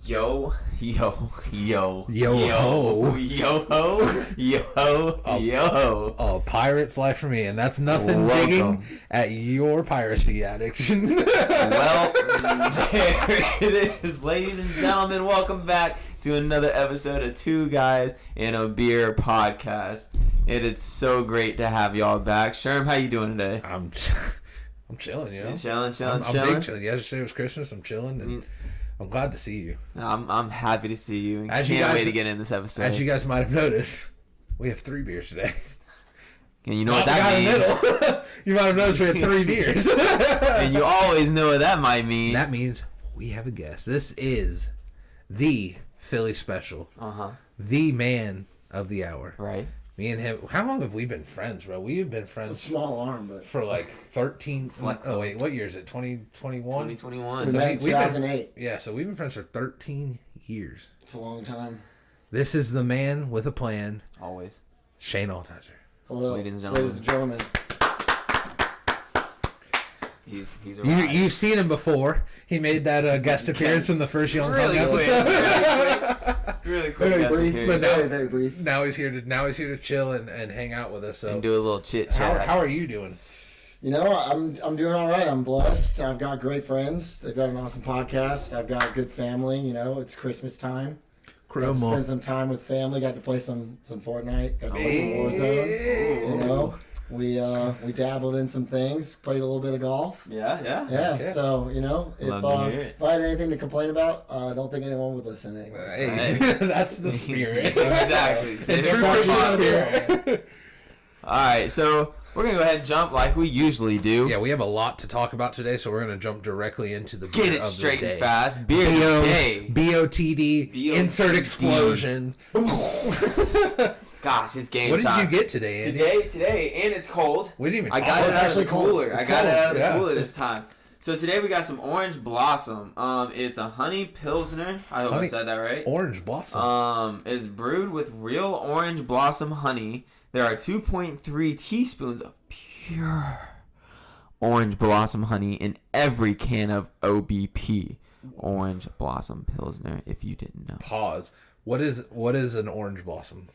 Yo, yo, yo, Yo ho. yo ho, yo ho, yo ho. Oh, pirate's life for me, and that's nothing digging at your piracy addiction. Well, there it is, ladies and gentlemen. Welcome back to another episode of Two Guys in a Beer podcast. It is so great to have y'all back. Sherm, how you doing today? I'm chilling, you know. You chilling. I'm big chilling. Yesterday was Christmas. I'm chilling, and I'm glad to see you. I'm happy to see you. And As can't you guys, wait to get in this episode. As you guys might have noticed, we have 3 beers today. And you know what that means. You might have noticed we have 3 beers. And you always know what that might mean. That means we have a guest. This is the Philly special. The man of the hour. Right. Me and him. How long have we been friends, bro? We've been friends. It's a small arm, but for like 13. Oh wait, what year is it? 2021. 2021. we met in 2008. Yeah, so we've been friends for 13 years. It's a long time. This is the man with a plan. Always. Shane Altizer. Hello, ladies and gentlemen. He's You've seen him before. He made that guest appearance in the first Young Hung episode. Really quick. Very brief, but very brief. Now he's here to chill and hang out with us. So and do a little chit chat. How are you doing? You know, I'm doing all right. I'm blessed. I've got great friends. They've got an awesome podcast. I've got a good family. You know, it's Christmas time. Got to spend some time with family. Got to play some Fortnite. Got to play some Warzone. You know, we dabbled in some things. Played a little bit of golf. Yeah. Okay. So you know, if I had anything to complain about, I don't think anyone would listen anyway. So. Hey, that's the spirit. Exactly. All right, so we're gonna go ahead and jump like we usually do. Yeah, we have a lot to talk about today, so we're gonna jump directly into the beer Get it of the straight day. and fast. Beer of the day. BOTD. Insert explosion. Gosh, it's game time. What did time. you get today, Andy? Today, and it's cold. We didn't even I talk got about it out of the cooler. It's I got it out of the cold. cooler this time. So today we got some Orange Blossom. It's a honey pilsner. I hope I said that right. Orange Blossom. It's brewed with real orange blossom honey. There are 2.3 teaspoons of pure orange blossom honey in every can of OBP. Orange Blossom Pilsner, if you didn't know. Pause. What is an orange blossom?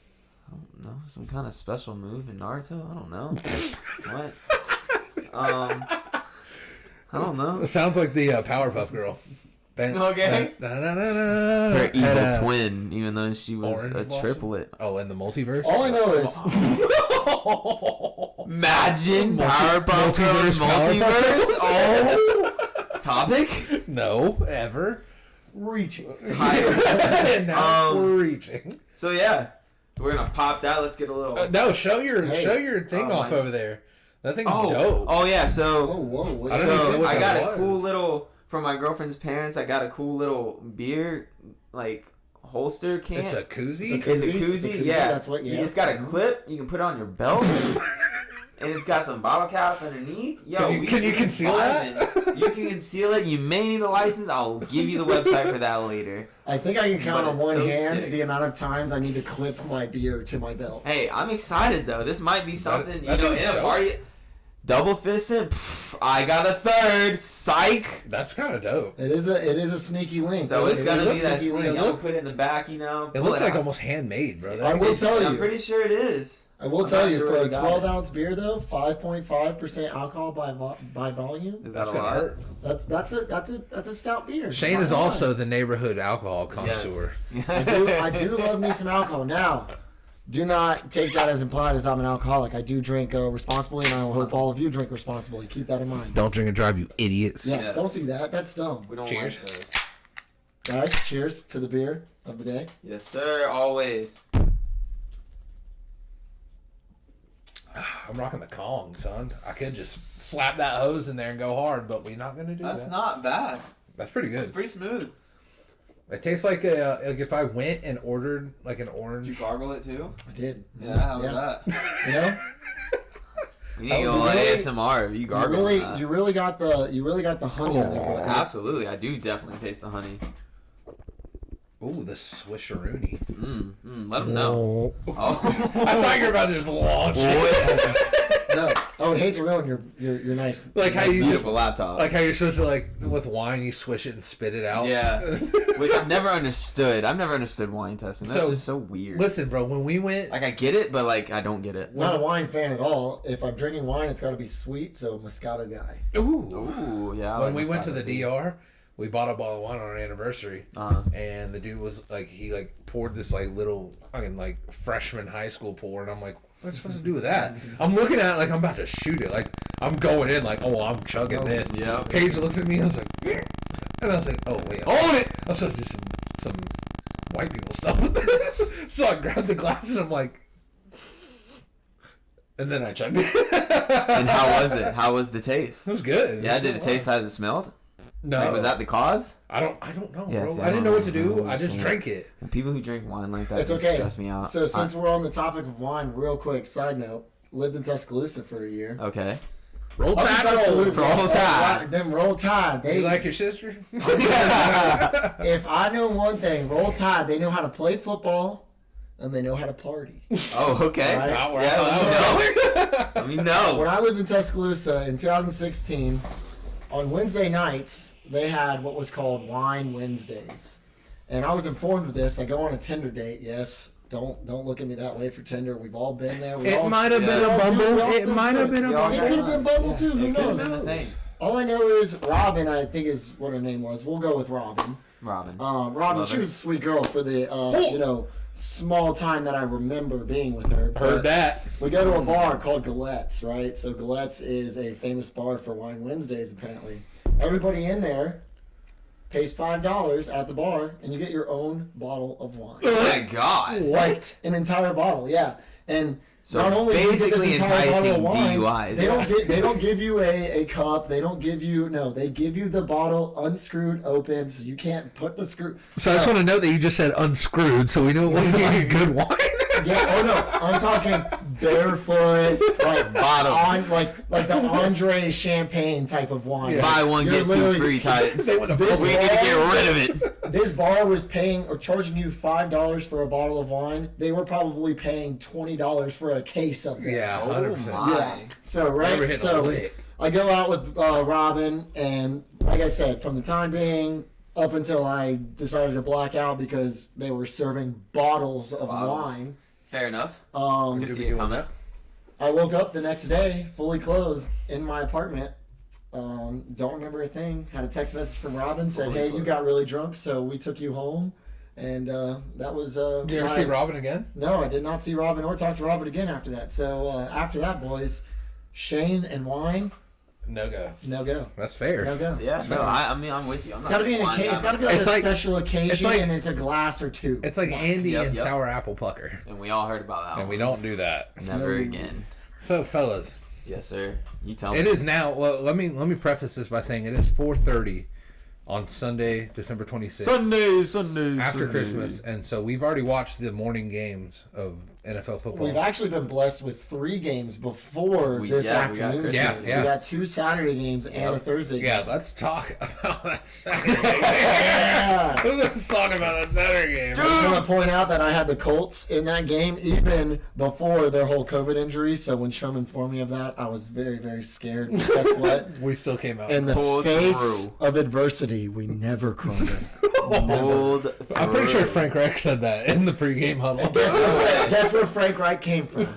I don't know. Some kind of special move in Naruto? I don't know. What? I don't know. It sounds like the Powerpuff Girl. Okay. Her evil twin, even though she was a triplet. Oh, in the multiverse? All I know is... Imagine Powerpuff Girls multiverse. Oh, topic? No, ever. Reaching. Now we're reaching. So yeah, we're gonna pop that. Let's get a little. No, show your thing off over there. That thing's dope. Oh yeah, so. Whoa. I got a cool little from my girlfriend's parents. I got a cool little beer holster can. It's a koozie. It's a koozie. Yeah. That's what. Yeah. It's got a clip you can put on your belt. And it's got some bottle caps underneath. Yo, can you conceal that? You can conceal it. You may need a license. I'll give you the website for that later. I think I can count on one hand the amount of times I need to clip my beer to my belt. Hey, I'm excited though. This might be something in a party. Double fisting. I got a third. Psych. That's kind of dope. It is a sneaky link. So it's gonna be that sneaky link. I'm gonna put it in the back. It looks like almost handmade, bro. I will tell you. I'm pretty sure it is. I will tell you, for a 12-ounce beer though, 5.5% alcohol by volume. Is that a lot? That's a stout beer. Shane is also the neighborhood alcohol connoisseur. Yes. I do love me some alcohol. Now, do not take that as implied as I'm an alcoholic. I do drink responsibly, and I hope all of you drink responsibly. Keep that in mind. Don't drink and drive, you idiots. Yeah, yes. Don't do that. That's dumb. We don't cheers. Like those. Guys, cheers to the beer of the day. Yes, sir. Always. I'm rocking the Kong, son. I could just slap that hose in there and go hard, but we're not going to do that. That's not bad. That's pretty good. It's pretty smooth. It tastes like if I went and ordered like an orange. Did you gargle it too? I did. Yeah, how was that? You know? You need to go ASMR. You gargle that. You really got the honey. Absolutely. I do definitely taste the honey. Ooh, the Swisheroonie. Let them know. Oh. I thought you were about to just launch it. No, I would hate to ruin your nice, Like how Nice, you just beautiful laptop. like how you're supposed to like with wine you swish it and spit it out. Yeah, which I've never understood. I've never understood wine testing. That's just so weird. Listen, bro, when we went, Like I get it, but like I don't get it. Not a wine fan at all. If I'm drinking wine, it's got to be sweet. So Moscato guy. Ooh, yeah. I when like we went to the Moscato, too. DR, we bought a bottle of wine on our anniversary, and the dude was like, he like poured this like little fucking like freshman high school pour, and I'm like, what am I supposed to do with that? I'm looking at it like I'm about to shoot it, like I'm going in, like, oh, I'm chugging this. Yeah. Paige looks at me and I was like, "Yeah." And I was like, oh wait, hold it. I was supposed to do some white people stuff with this. So I grabbed the glasses, and I'm like, and then I chugged it. And how was it? How was the taste? It was good. Yeah, did it taste as it smelled? No, Like, was that the cause? I don't know, Yeah, bro. see, I didn't know what to do. I I just understand. drank it. People who drink wine like that It's just okay. stress me out. So since we're on the topic of wine, real quick side note: lived in Tuscaloosa for a year. Okay. Roll Up in Tide, roll. Tuscaloosa, Roll Tide. Them Roll Tide. You They like your sister? If I know one thing, Roll Tide, they know how to play football and they know how to party. Oh, okay. Right. Yeah, let me know. When I lived in Tuscaloosa in 2016, on Wednesday nights, they had what was called Wine Wednesdays. And I was informed of this. I go on a Tinder date, yes. Don't look at me that way for Tinder. We've all been there. It might have been Yeah. a Bumble. We all It still might have do it. been a Yeah, It Bumble. could have been Bumble too. Who It could have knows? been a thing. All I know is Robin, I think is what her name was. We'll go with Robin. Robin. Robin, Love she her. was a sweet girl for the small time that I remember being with her. Heard But that. we go to a bar called Galette's, right? So Galette's is a famous bar for Wine Wednesdays, apparently. Everybody in there pays $5 at the bar, and you get your own bottle of wine. Oh my God. Like an entire bottle, yeah. And So not only do you get basically this entire bottle of enticing wine, DUIs. they don't give you a cup. They don't give you they give you the bottle unscrewed, open, so you can't put the screw. So I just want to note that you just said unscrewed, so we know it wasn't like good wine. Yeah, oh no, I'm talking barefoot, like Bottle. on like the Andre Champagne type of wine. Buy one, You're get two literally- free type. They would have This We need to get rid of it. This bar was paying or charging you $5 for a bottle of wine. They were probably paying $20 for a case of it. Yeah, Oh 100%. my. Yeah. So Never right. hit a So lick. I go out with Robin, and like I said, from the time being up until I decided to black out because they were serving bottles of Bottles. wine. Fair enough. Um, Could see it coming. I woke up the next day fully clothed in my apartment. Don't remember a thing. Had a text message from Robin, said, Fully "Hey, you clothed. got really drunk, so we took you home." And that was. Did you ever my- see Robin again? No, I did not see Robin or talk to Robin again after that. So after that, boys, Shane and wine, No go. no go, That's fair. no go. Yeah, So, so I mean, I'm with you. I'm it's got to be an occasion. It's got to be like It's a like- special occasion, it's like- and it's a glass or two. It's like Andy Yep, and yep. sour apple pucker, And we all heard about that and one. we don't do that. Never No. again. So, fellas, Yes, sir. You tell me. it is now. Well, let me preface this by saying it is 4:30 on Sunday, December 26th. Sunday. After Christmas, and so we've already watched the morning games of NFL football. We've actually been blessed with 3 games before this we got afternoon. Christmas. Yeah, So yeah. we got 2 Saturday games and a Thursday game. Yeah, let's talk about that Saturday game. Yeah. Let's talk about that Saturday game. I just want to point out that I had the Colts in that game even before their whole COVID injury. So when Shum informed me of that, I was very, very scared. But guess what? We still came out. In the Pulled face through. of adversity, we never cried. Hold I'm pretty sure through. Frank Reich said that in the pregame huddle. Guess where Frank Wright came from?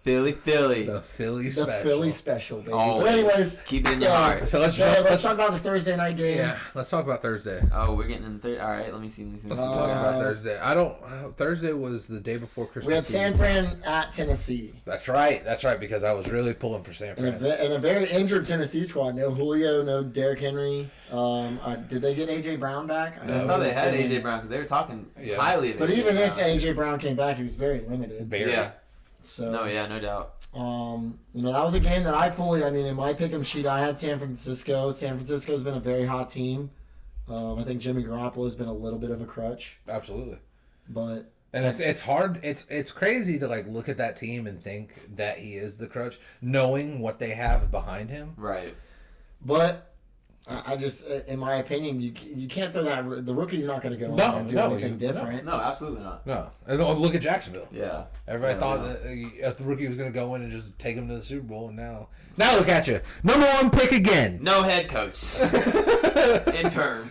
Philly. The Philly The special. Philly special, baby. Always. But anyways, Keep it in your heart. So let's let's talk about the Thursday night game. Yeah, let's talk about Thursday. Oh, we're getting in the third. All right, let me see. Let's talk about Thursday. I don't. Thursday was the day before Christmas. We had Eve. San Fran at Tennessee. That's right. That's right. Because I was really pulling for San And Fran. a very injured Tennessee squad. No Julio, no Derrick Henry. Did they get A.J. Brown back? I thought they had AJ Brown because they were talking Yeah. highly of But AJ even if Brown. A.J. Brown came back, he was very limited. Barely. Yeah. So, No, yeah, no doubt. that was a game that I in my pick'em sheet, I had San Francisco. San Francisco's been a very hot team. I think Jimmy Garoppolo's been a little bit of a crutch, Absolutely. but And it's hard. It's crazy to like look at that team and think that he is the crutch, knowing what they have behind him. Right. I just, in my opinion, you can't throw that. The rookie's not going to go in and do anything different. No, absolutely not. No. And look at Jacksonville. Yeah. Everybody thought that the rookie was going to go in and just take him to the Super Bowl, and now look at you. Number 1 pick again. No head coach. Intern.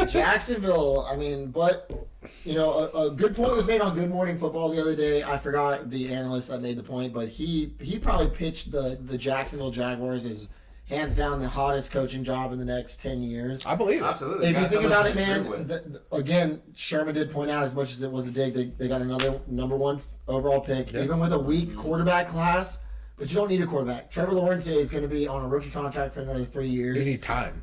Jacksonville, I mean, but, you know, a good point was made on Good Morning Football the other day. I forgot the analyst that made the point, but he probably pitched the Jacksonville Jaguars as hands down the hottest coaching job in the next 10 years. I believe it. Absolutely. If you think about it, man, again, Sherman did point out, as much as it was a dig, they got another number 1 overall pick, even with a weak quarterback class. But you don't need a quarterback. Trevor Lawrence is going to be on a rookie contract for another 3 years. You need time.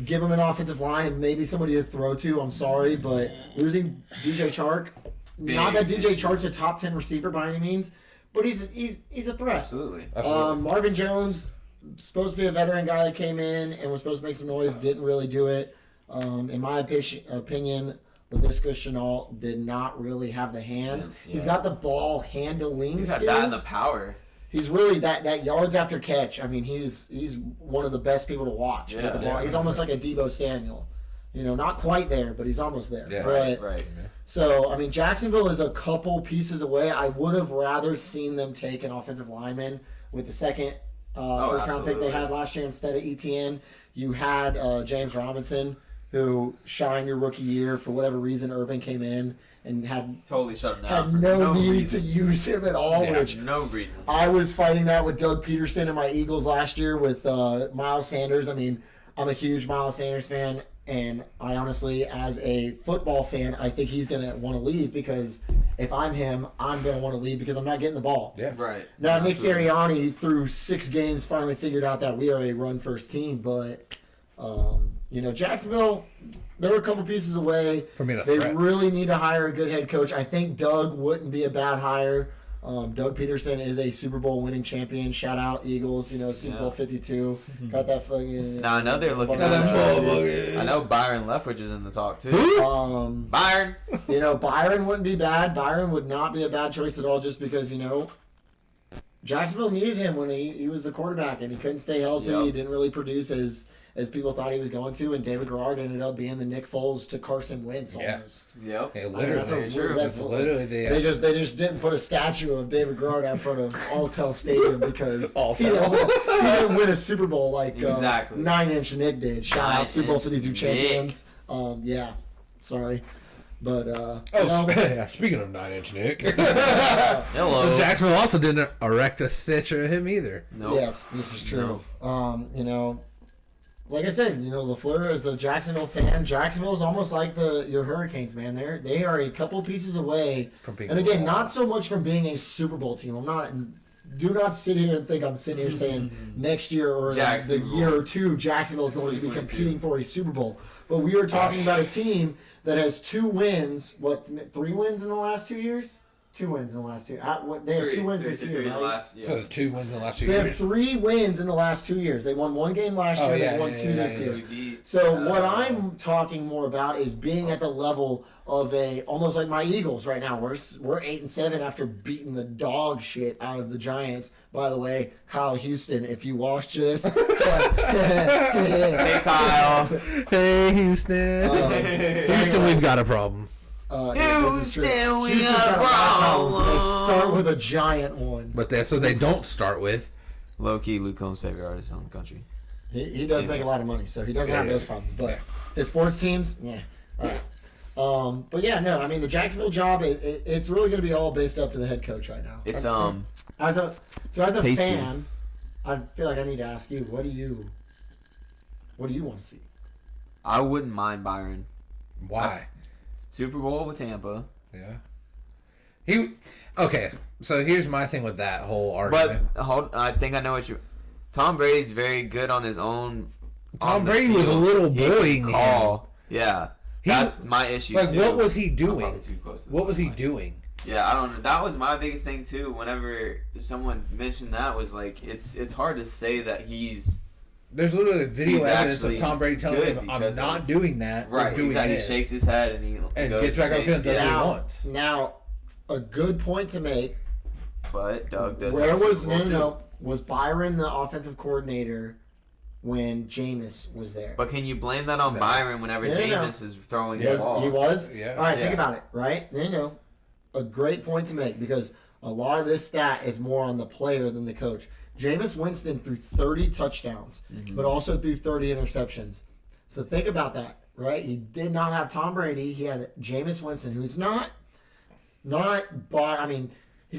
Give him an offensive line and maybe somebody to throw to. I'm sorry, but losing DJ Chark, not that DJ Chark's a top 10 receiver by any means, but he's a threat. Absolutely. Marvin Jones, supposed to be a veteran guy that came in and was supposed to make some noise, didn't really do it. In my opinion, LaVisca Chenault did not really have the hands. Yeah. He's got the ball handling He's skills. got that and the power. He's really that yards after catch. I mean, he's one of the best people to watch with the ball. He's almost like a Deebo Samuel. You know, not quite there, but he's almost there. Yeah, but, right. So, I mean, Jacksonville is a couple pieces away. I would have rather seen them take an offensive lineman with the second first-round pick they had last year instead of ETN. You had James Robinson, who shined your rookie year. For whatever reason, Urban came in and had totally shut him down. Had no need to use him at all. Which no reason. I was fighting that with Doug Peterson and my Eagles last year with Miles Sanders. I mean, I'm a huge Miles Sanders fan, and I honestly, as a football fan, I think he's gonna want to leave because if I'm him, I'm gonna want to leave because I'm not getting the ball. Yeah, right. Now Nick Sirianni through 6 games finally figured out that we are a run-first team, but you know, Jacksonville, they were a couple pieces away. They really need to hire a good head coach. I think Doug wouldn't be a bad hire. Doug Peterson is a Super Bowl winning champion. Shout out Eagles, you know, Super Bowl 52. Got that fucking... Now I know they're looking at I know Byron Leftwich is in the talk too. Byron! You know, Byron wouldn't be bad. Byron would not be a bad choice at all just because, you know, Jacksonville needed him when he was the quarterback and he couldn't stay healthy. He didn't really produce as people thought he was going to, and David Garrard ended up being the Nick Foles to Carson Wentz almost. Yep. Yeah, literally. That's literally they just didn't put a statue of David Garrard out front of Alltel Stadium because he didn't win a Super Bowl like 9-inch Nick did. Shout out Super Bowl 52 champions. Sorry. But speaking of 9-inch Nick, hello. Jacksonville also didn't erect a statue of him either. Nope. Yes, this is true. You know, like I said, you know, LaFleur is a Jacksonville fan. Jacksonville is almost like your Hurricanes, man. They are a couple pieces away from being, and again, not so much from being a Super Bowl team. Do not sit here and think I'm sitting here saying next year or the year or two Jacksonville is going to be competing for a Super Bowl. But we are talking about a team that has 2 wins. 3 wins in the last 2 years? 2 wins in the last 2. They have 2 wins this year, right? So 2 wins in the last 2 years. They have 3 wins in the last 2 years. They won 1 game last year. They won 2 this year. So what I'm talking more about is being at the level of almost like my Eagles right now. We're 8-7 after beating the dog shit out of the Giants. By the way, Kyle Houston, if you watch this, hey Kyle, hey Houston, Houston, we've got a problem. Houston, we got problems. They start with a giant one. But they don't start with. Low-key, Luke Combs' favorite artist in the country. He does make a lot of money, so he doesn't have those problems. But his sports teams, all right. But yeah, no, I mean the Jacksonville job, it's really going to be all based up to the head coach right now. It's as a fan, I feel like I need to ask you, what do you want to see? I wouldn't mind Byron. Why? Super Bowl with Tampa. Yeah. Okay, so here's my thing with that whole argument. But I think I know what you. Tom Brady's very good on his own. Tom Brady was a little boy. Yeah, that's my issue. Like, too. what was he doing? What was he doing? Yeah, I don't know. That was my biggest thing too. Whenever someone mentioned that, was like it's hard to say that he's. There's literally video evidence of Tom Brady telling him, "I'm not doing that." Right, doing exactly. He shakes his head and he goes gets back on field and does what he wants. Now, a good point to make. But Doug does. Where was Byron the offensive coordinator when Jameis was there. But can you blame that on Byron whenever Jameis is throwing the ball? He was? Yeah. All right, think about it, right? A great point to make because a lot of this stat is more on the player than the coach. Jameis Winston threw 30 touchdowns, but also threw 30 interceptions. So think about that, right? He did not have Tom Brady. He had Jameis Winston, who's not he's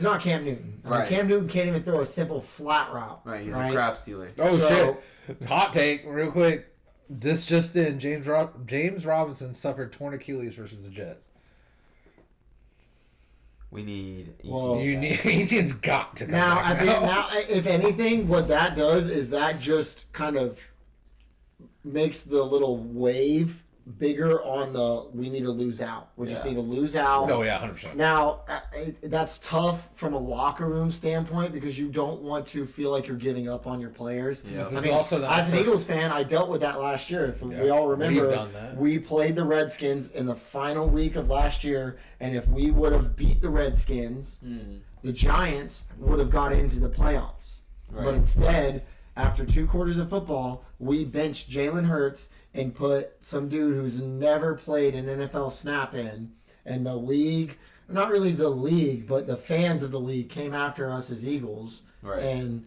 not Cam Newton. Cam Newton can't even throw a simple flat route. Right, he's a crap stealer. Oh, shit. Hot take, real quick. This just in, James Robinson suffered torn Achilles versus the Jets. We need ET. Well, Ethan's got to come now. back Now, if anything, what that does is that just kind of makes the little wave bigger on the we need to lose out. We just need to lose out. Oh, yeah, 100%. Now, that's tough from a locker room standpoint because you don't want to feel like you're giving up on your players. Yeah. I mean, as an Eagles fan, I dealt with that last year. If we all remember, we played the Redskins in the final week of last year, and if we would have beat the Redskins, the Giants would have got into the playoffs. Right. But instead, after 2 quarters of football, we benched Jalen Hurts and put some dude who's never played an NFL snap in. And the league, not really the league, but the fans of the league came after us as Eagles and,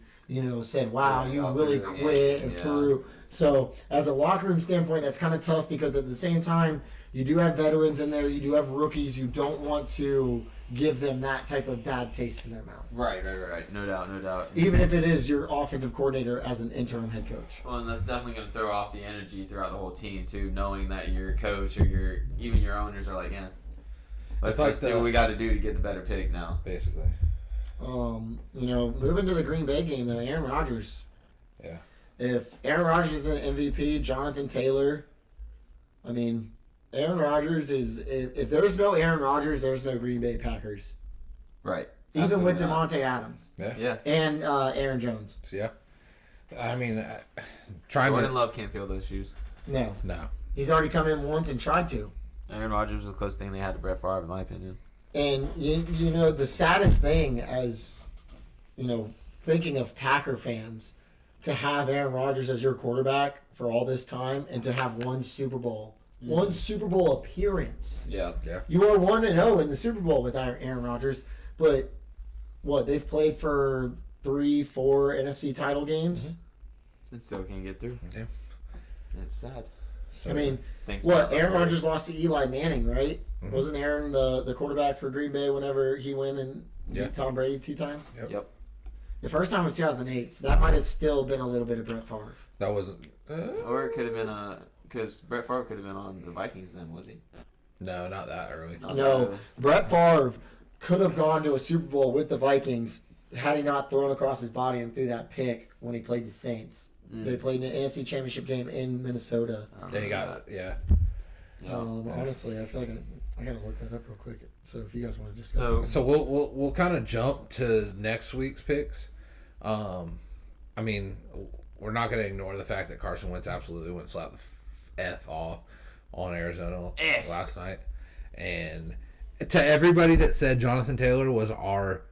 said, wow, you really quit and threw. So as a locker room standpoint, that's kind of tough because at the same time, you do have veterans in there. You do have rookies. You don't want to give them that type of bad taste in their mouth. Right. No doubt. Even if it is your offensive coordinator as an interim head coach. Well, and that's definitely going to throw off the energy throughout the whole team, too, knowing that your coach or even your owners are like, let's do what we got to do to get the better pick now. Basically. Moving to the Green Bay game, though, Aaron Rodgers. Yeah. If Aaron Rodgers is an MVP, Jonathan Taylor, Aaron Rodgers is... If there's no Aaron Rodgers, there's no Green Bay Packers. Right. Even with Devontae Adams. Yeah. And Aaron Jones. Yeah. Jordan Love can't fill those shoes. No. No. He's already come in once and tried to. Aaron Rodgers was the closest thing they had to Brett Favre, in my opinion. And, the saddest thing as, thinking of Packer fans, to have Aaron Rodgers as your quarterback for all this time and to have one Super Bowl appearance. Yeah. You are 1-0 in the Super Bowl with Aaron Rodgers, but they've played for 3-4 NFC title games. And still can't get through. Yeah. It's sad. So, Aaron Rodgers lost to Eli Manning, right? Mm-hmm. Wasn't Aaron the quarterback for Green Bay whenever he went and beat Tom Brady 2 times? Yep. The first time was 2008, so that might have still been a little bit of Brett Favre. That wasn't... Or it could have been because Brett Favre could have been on the Vikings then, was he? No, not that early. Brett Favre could have gone to a Super Bowl with the Vikings had he not thrown across his body and threw that pick when he played the Saints. They played an NFC Championship game in Minnesota. Then he got honestly, I feel like I gotta look that up real quick. So if you guys want to discuss, so we'll kind of jump to next week's picks. We're not gonna ignore the fact that Carson Wentz absolutely went slap the f off on Arizona last night, and to everybody that said Jonathan Taylor was our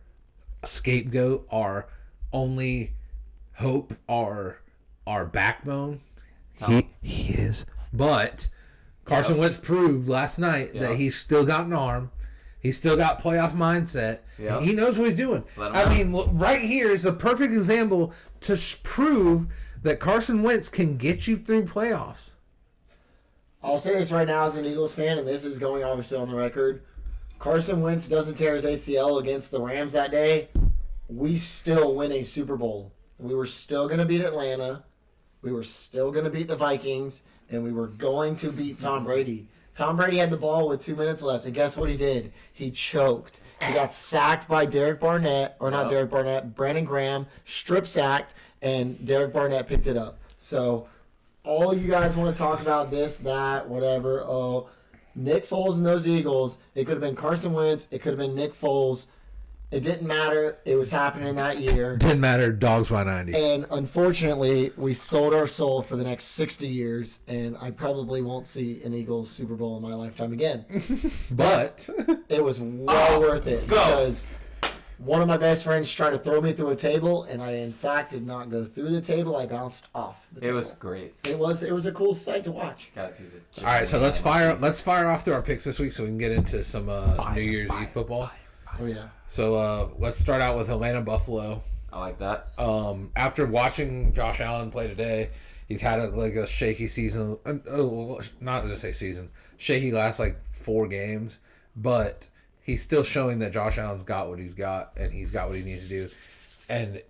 scapegoat, our only hope, our backbone, he is. But Carson Wentz proved last night that he's still got an arm. He's still got playoff mindset. Yep. He knows what he's doing. Right here is a perfect example to prove that Carson Wentz can get you through playoffs. I'll say this right now as an Eagles fan, and this is going obviously on the record. Carson Wentz doesn't tear his ACL against the Rams that day. We still win a Super Bowl. We were still going to beat Atlanta. We were still going to beat the Vikings. And we were going to beat Tom Brady. Tom Brady had the ball with 2 minutes left. And guess what he did? He choked. He got sacked by Derek Barnett. Or not Derek Barnett. Brandon Graham. Strip sacked. And Derek Barnett picked it up. So all you guys want to talk about this, that, whatever. Oh, Nick Foles and those Eagles. It could have been Carson Wentz. It could have been Nick Foles. It didn't matter. It was happening that year. Didn't matter. Dogs by 90. And unfortunately, we sold our soul for the next 60 years, and I probably won't see an Eagles Super Bowl in my lifetime again. But it was well worth it because One of my best friends tried to throw me through a table, and I, in fact, did not go through the table. I bounced off the table. It was great. It was a cool sight to watch. Got a piece of All right, so let's fire off through our picks this week so we can get into some New Year's Eve football. Oh, yeah. So let's start out with Atlanta Buffalo. I like that. After watching Josh Allen play today, he's had a shaky season. Not to say season, shaky last 4 games, but he's still showing that Josh Allen's got what he's got, and he's got what he needs to do. And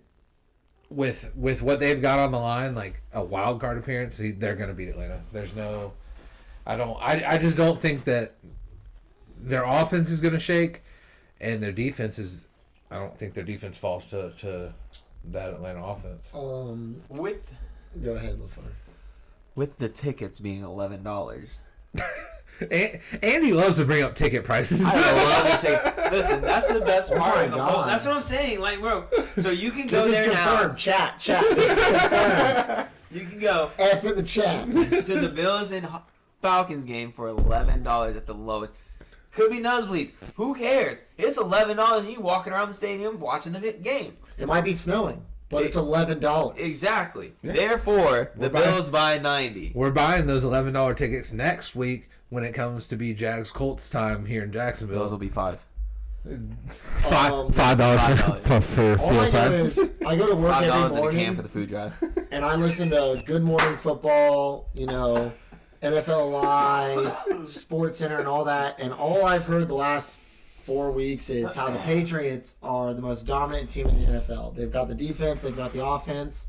with what they've got on the line, like a wild card appearance, they're going to beat Atlanta. There's no, I just don't think that their offense is going to shake, and their defense is. I don't think their defense falls to that Atlanta offense. Go ahead, LaFleur. With the tickets being $11. Andy loves to bring up ticket prices. I love the ticket. Listen, that's the best part my of the whole. God. That's what I'm saying. Bro, so you can go This there is confirmed. now. Chat. This is confirmed. You can go F in the chat. to the Bills and Falcons game for $11 at the lowest. Could be nosebleeds. Who cares? It's $11 and you walking around the stadium watching the game. It might be snowing, but it's $11. Exactly. Yeah. Therefore, the Bills buy 90. We're buying those $11 tickets next week when it comes to be Jags Colts time here in Jacksonville. Bills will be $5. $5 for All I field know time. is I go to work $5 every in a can morning for the food drive. and I listen to Good Morning Football, NFL Live, Sports Center, and all that. And all I've heard the last 4 weeks is how the Patriots are the most dominant team in the NFL. They've got the defense, they've got the offense.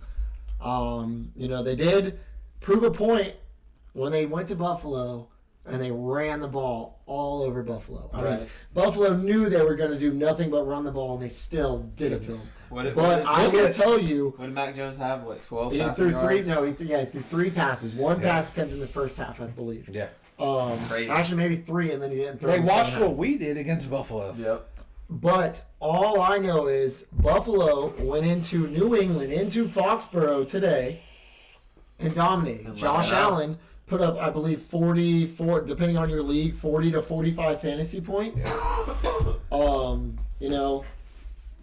They did prove a point when they went to Buffalo and they ran the ball all over Buffalo. I mean, Buffalo knew they were going to do nothing but run the ball, and they still did it to them. I'm going to tell you, What did Mac Jones have? 12 he passing threw three. yards? No, he threw 3 passes. One pass attempt in the first half, I believe. Yeah. Crazy. Actually, maybe 3, and then he didn't throw. They in the watched second what half. we did against Buffalo. Yep. But all I know is Buffalo went into New England, into Foxborough today, and dominated. And Josh Allen put up, I believe, 44, depending on your league, 40 to 45 fantasy points.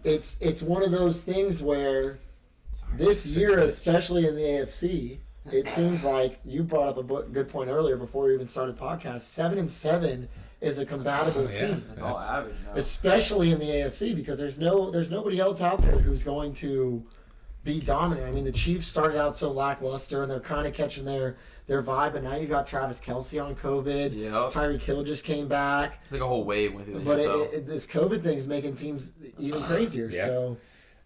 It's one of those things where this year, especially in the AFC, it seems like you brought up a good point earlier before we even started the podcast. 7-7 is a combatable team. That's all average now. Especially in the AFC, because there's nobody else out there who's going to be dominant. I mean, the Chiefs started out so lackluster, and they're kind of catching their vibe, and now you've got Travis Kelce on COVID. Yep. Tyreek Hill just came back. It's like a whole wave with it. But this COVID thing is making teams even crazier. Yeah. So,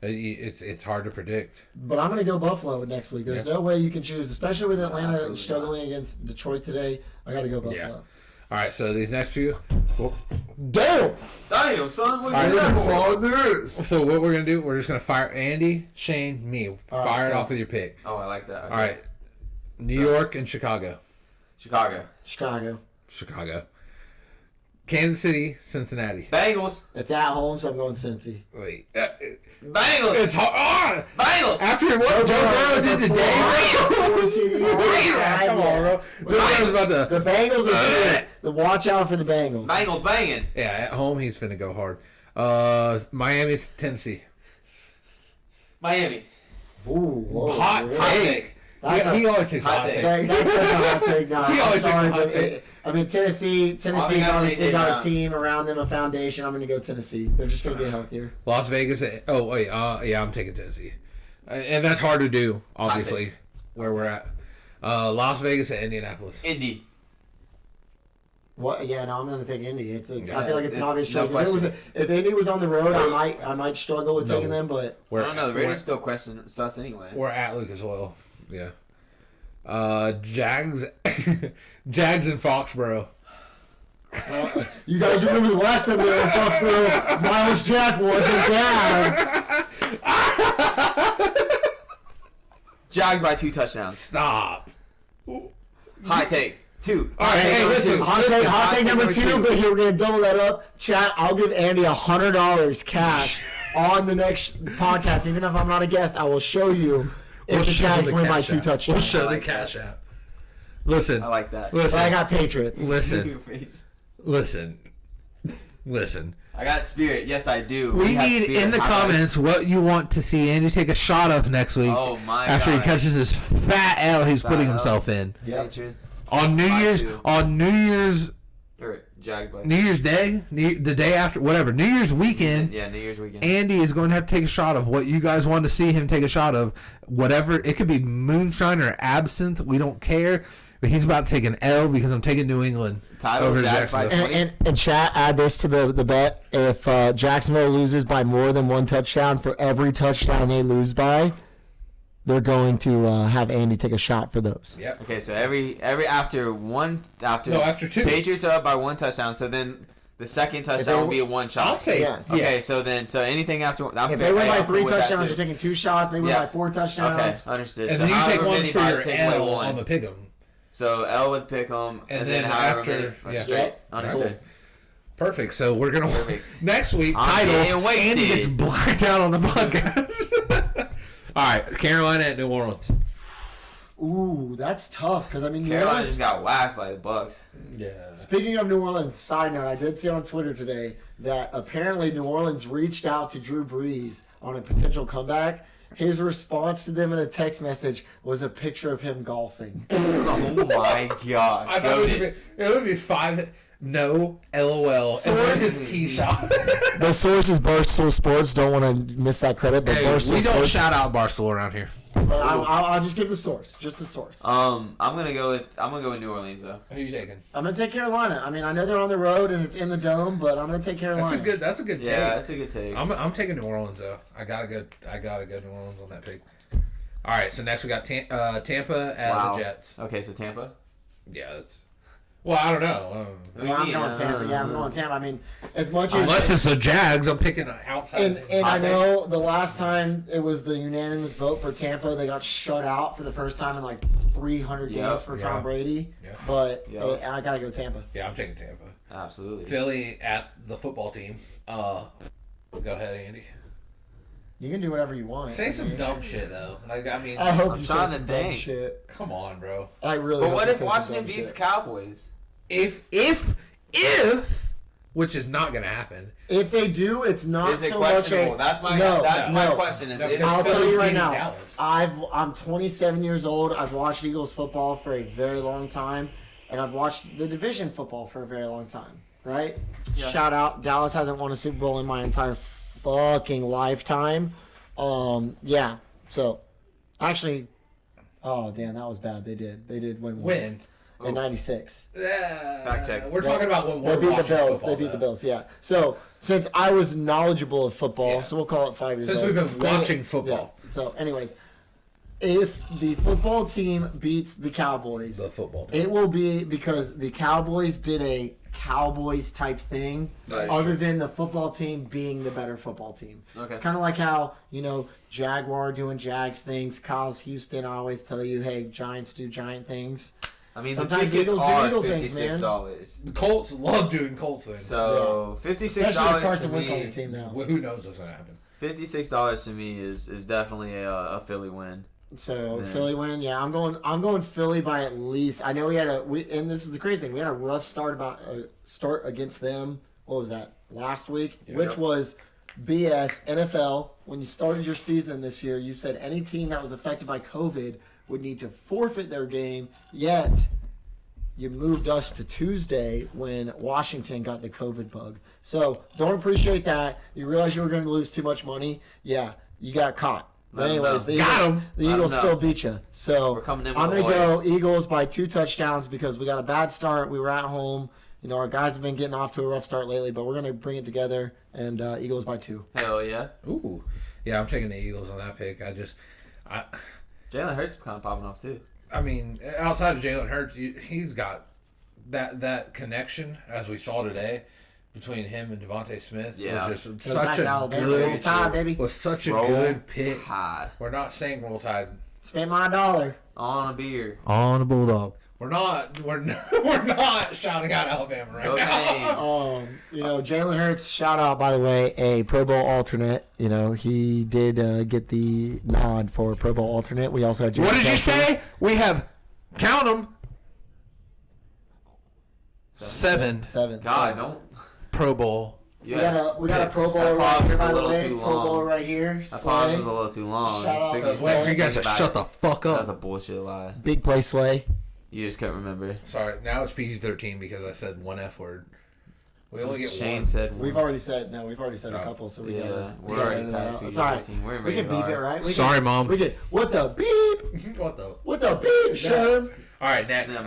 It's hard to predict. but I'm going to go Buffalo next week. There's no way you can choose, especially with Atlanta Absolutely struggling against Detroit today. I got to go Buffalo. Yeah. All right, so these next few. Damn! Damn, son. What All you right, doing? So what we're gonna do? We're just gonna fire Andy, Shane, me. Fire it off with your pick. Oh, I like that. Okay. All right, New York and Chicago. Chicago. Chicago. Kansas City, Cincinnati. Bengals. It's at home, so I'm going Cincy. Wait, Bengals. it's hard. Bengals. After what Joe Burrow did today, come on, bro. Joe Burrow's about to. The Bengals are serious. Watch out for the Bengals. Bengals banging. Yeah, at home he's finna go hard. Miami's Tennessee. Miami. Ooh, whoa, Hot really? take. That's He always takes hot hot take. take. That's such a hot take. No, He I'm always sorry, takes a hot but take. Tennessee's gotta obviously take got it a team around them, a foundation. I'm going to go Tennessee. They're just going to get healthier. Las Vegas. Oh wait, yeah, I'm taking Tennessee, and that's hard to do, obviously, where we're at. Las Vegas at Indianapolis. Indy. What? Yeah, no, I'm going to take Indy. I feel like it's it's an obvious no choice. If Indy was on the road, I might struggle with taking them, but I don't know. The Raiders still question sus anyway. We're at Lucas Oil. Yeah. Jags and Foxborough. you guys remember the last time we were in Foxborough, Miles Jack wasn't down. Jags by 2 touchdowns. Stop. High take. 2. All right, hey, listen. Hot take number 2, but here we're going to double that up. Chat, I'll give Andy $100 cash on the next podcast. Even if I'm not a guest, I will show you if the Jags win by 2 touchdowns. We'll show the like cash out. Listen. I like that. Listen. But I got Patriots. Listen. I got spirit. Yes, I do. We need in the comments what you want to see Andy take a shot of next week. Oh my after God. he catches this fat L he's putting himself in. Yep. On New Year's Jags by New Year's Day, the day after, whatever, New Year's weekend. Yeah, New Year's weekend. Andy is going to have to take a shot of what you guys want to see him take a shot of. Whatever, it could be moonshine or absinthe. We don't care. But he's about to take an L because I'm taking New England over Jacksonville. And chat, add this to the bet. If Jacksonville loses by more than one touchdown, for every touchdown they lose by, they're going to have Andy take a shot for those. Yep. Okay, so every after two. Patriots are up by one touchdown, so then the second touchdown will be a one shot. I'll say yes. Okay, so anything after if they win by 3 touchdowns, you're taking 2 shots. They win by 4 touchdowns. Okay, understood. And so then you take one many for your take L away one. on the pick'em. So L with pick'em, and then however many straight. Understood. Perfect. So we're gonna next week. Title: Andy gets blacked out on the podcast. All right, Carolina at New Orleans. Ooh, that's tough because I mean, Carolina just got waxed by the Bucks. Yeah. Speaking of New Orleans, side note, I did see on Twitter today that apparently New Orleans reached out to Drew Brees on a potential comeback. His response to them in a text message was a picture of him golfing. Oh my God! I thought it would be 5. No, LOL. And where's his tee shot? The source is Barstool Sports. Don't want to miss that credit, but Barstool We don't Sports. shout out Barstool around here. But I'll just give the source, just the source. I'm gonna go with New Orleans though. Who are you taking? I'm gonna take Carolina. I mean, I know they're on the road and it's in the dome, but I'm gonna take Carolina. That's a good take. Yeah, that's a good take. I'm taking New Orleans though. I gotta go New Orleans on that pick. All right, so next we got Tampa at the Jets. Okay, so Tampa. Yeah, that's. Well, I don't know. I'm going Tampa. Yeah, I'm going Tampa. I mean, as much as Unless it's the Jags, I'm picking outside. And I know the last time it was the unanimous vote for Tampa, they got shut out for the first time in like 300 games for Tom Brady. Yep. But I gotta go Tampa. Yeah, I'm taking Tampa. Absolutely. Philly at the football team. Go ahead, Andy. You can do whatever you want. Say some dumb shit though. Like I mean, I hope I'm you say trying some to dumb think. shit. Come on, bro. I really. But hope what you if say some Washington dumb beats shit. Cowboys? If, which is not going to happen. If they do, it's not Is it so much questionable? That's my question. I'll tell you right now. Dallas. I'm 27 years old. I've watched Eagles football for a very long time, and I've watched the division football for a very long time. Right? Yeah. Shout out, Dallas hasn't won a Super Bowl in my entire fucking lifetime. Yeah. So, actually, oh damn, that was bad. They did win. Win. In '96. Fact check. We're talking about when they we're beat the Bills. Football, They beat the Bills. Yeah. So since I was knowledgeable of football, so we'll call it 5 years. Since old, we've been watching football. Yeah. So, anyways, if the football team beats the Cowboys, it will be because the Cowboys did a Cowboys type thing, other than the football team being the better football team. Okay. It's kind of like how Jaguar doing Jags things. Kyle's Houston. I always tell you, hey, Giants do Giant things. I mean, sometimes the tickets Eagles do are Eagle things, $56. The Colts love doing Colts things. So $56 Carson to Wentz on me. your team now. Who knows what's gonna happen? $56 to me is definitely a Philly win. So Philly win, yeah. I'm going Philly by at least. I know and this is the crazy thing. We had a rough start against them. What was that? Last week, which was BS. NFL. When you started your season this year, you said any team that was affected by COVID would need to forfeit their game. Yet you moved us to Tuesday when Washington got the COVID bug. So don't appreciate that. You realize you were going to lose too much money. Yeah, you got caught. But anyways, the Eagles still beat you. So I'm going to go Eagles by 2 touchdowns because we got a bad start. We were at home. Our guys have been getting off to a rough start lately, but we're going to bring it together, and Eagles by 2. Hell yeah. Ooh. Yeah, I'm taking the Eagles on that pick. Jalen Hurts is kind of popping off too. I mean, outside of Jalen Hurts, he's got that connection, as we saw today, between him and Devontae Smith. Yeah. Was just such a good pick. We're not saying Roll Tide. Spent my $1 on a beer. On a Bulldog. We're not shouting out Alabama right now. Jalen Hurts, shout out, by the way, a Pro Bowl alternate. He did get the nod for Pro Bowl alternate. We also had What did you say? We have, count them, 7. God, don't. Pro Bowl Yeah. We got a Pro Bowl right here, by the way. Pro Bowl right here. That pause was a little too long. Shout out to Wait for you guys to shut the fuck up. That's a bullshit lie. Big play Slay. You just couldn't remember. Sorry, now it's PG-13 because I said one F word. We only get Shane one. said one. We've already said a couple, so we gotta. We're already past PG-13. It's all right. We can beep it, right? Sorry, Mom. We can. What the beep? What the? What the beep, Sherm? All right, next.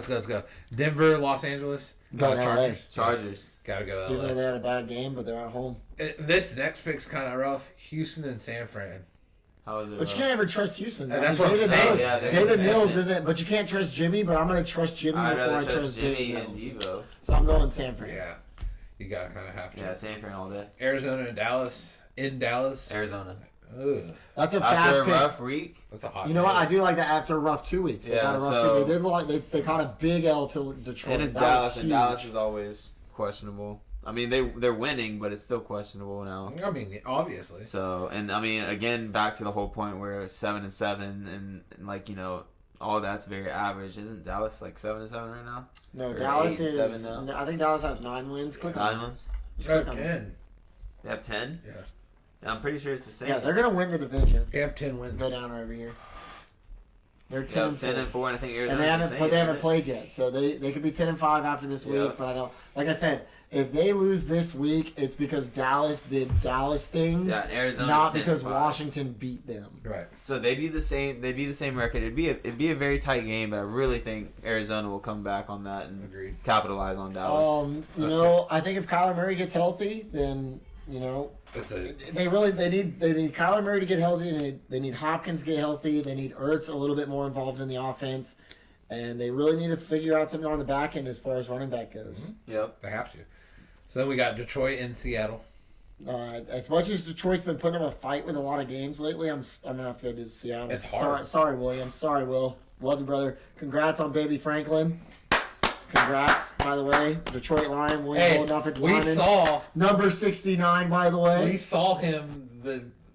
Let's go. Denver, Los Angeles. Go LA. Chargers. Gotta go Even LA. though they had a bad game, but they're at home. This next pick's kind of rough. Houston and San Fran. How is it? But you can't ever trust Houston. That's what I'm saying. David Mills isn't, but you can't trust Jimmy. But I'm gonna trust Jimmy before I trust Jimmy David and Mills. Devo. So I'm going San Fran. Yeah, you gotta kind of have to. Yeah, San Fran all day. Arizona and Dallas. In Dallas. Arizona. Ugh, That's a After fast a pick. rough week. that's a hot. You know what? pick. I do like that after a rough 2 weeks. They Yeah, caught a rough so- they did like they caught a big L to Detroit. And it's That Dallas, was and huge. Dallas is always questionable. I mean, they're winning, but it's still questionable now. I mean, obviously. So, and I mean, again, back to the whole point where 7-7 and like, you know, all that's very average. Isn't Dallas like 7-7 right now? No, Or Dallas 8-7 is. now? I think Dallas has 9 wins. Click on 9 it. wins. Just click on it. 10. They have 10. Yeah. Yeah, I'm pretty sure it's the same. Yeah, they're gonna win the division. They have 10 wins. Go down over here. They're 10 Yeah, and 10 and 4, and I think Arizona's And they haven't, the same, but they haven't isn't it? played yet, so they could be 10 and 5 after this week. Yeah. But I don't. Like I said, if they lose this week, it's because Dallas did Dallas things, Yeah, and Arizona's not 10 because and 5. Washington beat them. Right. So they'd be the same. They'd be the same record. It'd be a very tight game, but I really think Arizona will come back on that and Agreed. capitalize on Dallas. You know, I think if Kyler Murray gets healthy, then you know. That's a, They need Kyler Murray to get healthy. They need Hopkins to get healthy. They need Ertz a little bit more involved in the offense, and they really need to figure out something on the back end as far as running back goes. Yep. they have to. So then we got Detroit and Seattle. As much as Detroit's been putting up a fight with a lot of games lately, I'm gonna have to go to Seattle. It's hard. Sorry, William. Sorry, Will. Love you, brother. Congrats on baby Franklin. Congrats, by the way, Detroit Lion. William Holden, offensive we lineman. saw Number 69, by the way. we saw him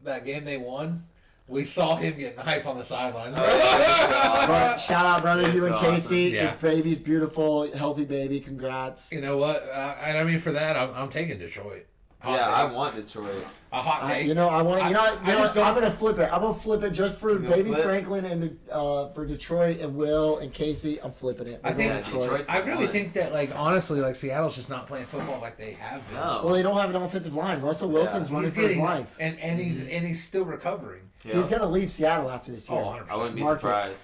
that game they won. We saw him getting hype on the sideline. But shout out, brother, It's you and awesome. Casey. Yeah. The baby's beautiful, healthy baby. Congrats. You know what? And I mean, for that, I'm taking Detroit. Hot Yeah, take. I want Detroit. a hot take. I want. I just I'm don't- gonna flip it. I'm gonna flip it just for gonna baby flip? Franklin and for Detroit and Will and Casey. I'm flipping it. I We're think going Detroit. Detroit's I the really one. think that, like, honestly, like Seattle's just not playing football like they have been. No. Well, they don't have an offensive line. Russell Wilson's running for his life. and he's still recovering. Yeah. He's gonna leave Seattle after this year. Oh, 100%. I wouldn't be Mark it. surprised.